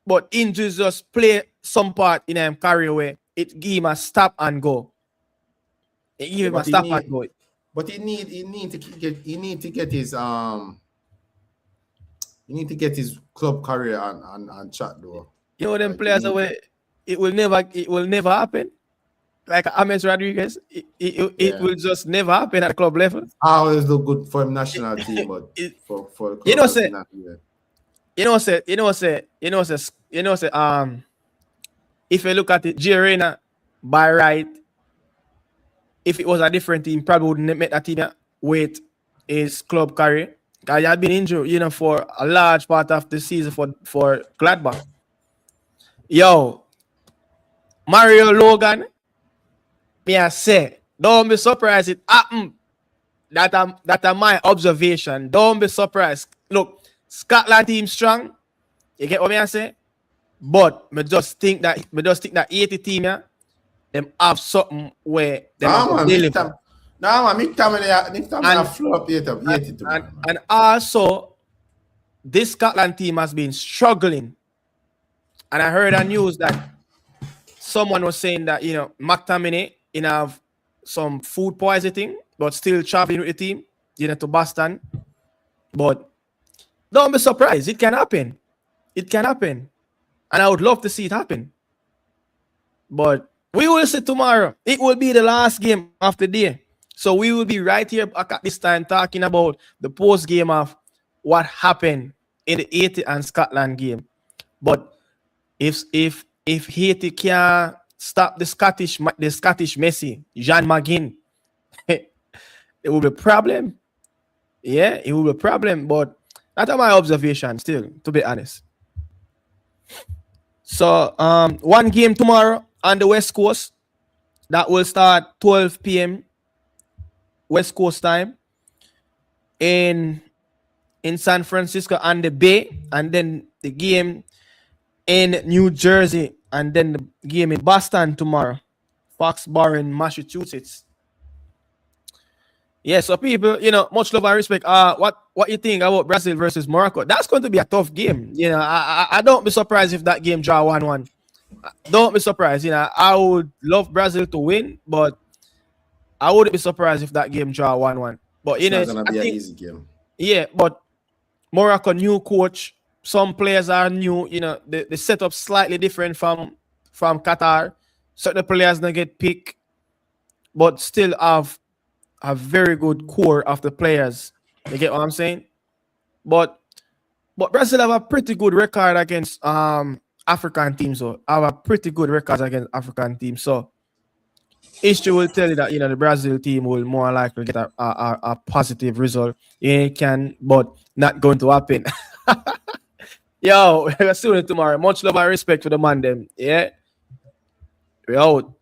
But injuries just play some part in him career where it give him a stop and go. It give him a stop and go. But he need to get his club career on chat though. You know them players away, it will never happen. Like James Rodriguez, it will just never happen at club level. I always look good for him national team, but for the club, if you look at it, Gerena by right, if it was a different team, probably wouldn't make that team with his club career. Because he had been injured, for a large part of the season for Gladbach. Yo, Mario Logan, me I say, don't be surprised it happened. That my observation. Don't be surprised. Look, Scotland team strong. You get what me I say? But me just think that 80 team, them have something where they deliver. And also, this Scotland team has been struggling. And I heard on news that someone was saying that, McTominay have some food poisoning, but still traveling with the team, to Boston. But don't be surprised. It can happen. It can happen. And I would love to see it happen. But we will see tomorrow. It will be the last game of the day. So we will be right here back at this time talking about the post game of what happened in the Haiti and Scotland game. But if Haiti can stop the Scottish Messi, Jean McGinn, it will be a problem. Yeah, it will be a problem. But that's my observation still, to be honest. So one game tomorrow on the West Coast that will start 12 p.m. West Coast time in San Francisco and the Bay, and then the game in New Jersey, and then the game in Boston tomorrow, Foxborough in Massachusetts. Yeah, so people, much love and respect. What you think about Brazil versus Morocco? That's going to be a tough game. I don't be surprised if that game draw 1-1. Don't be surprised. I would love Brazil to win, but I wouldn't be surprised if that game draw 1-1. But it's gonna be an easy game. Yeah, but Morocco new coach. Some players are new. The setup slightly different from Qatar. Certain players don't get picked, but still have a very good core of the players. You get what I'm saying? But Brazil have a pretty good record against African teams. So have a pretty good record against African teams. So history will tell you that the Brazil team will more likely get a positive result. It can, but not going to happen. Yo, we're see you tomorrow. Much love and respect for the man them. Yeah. We out.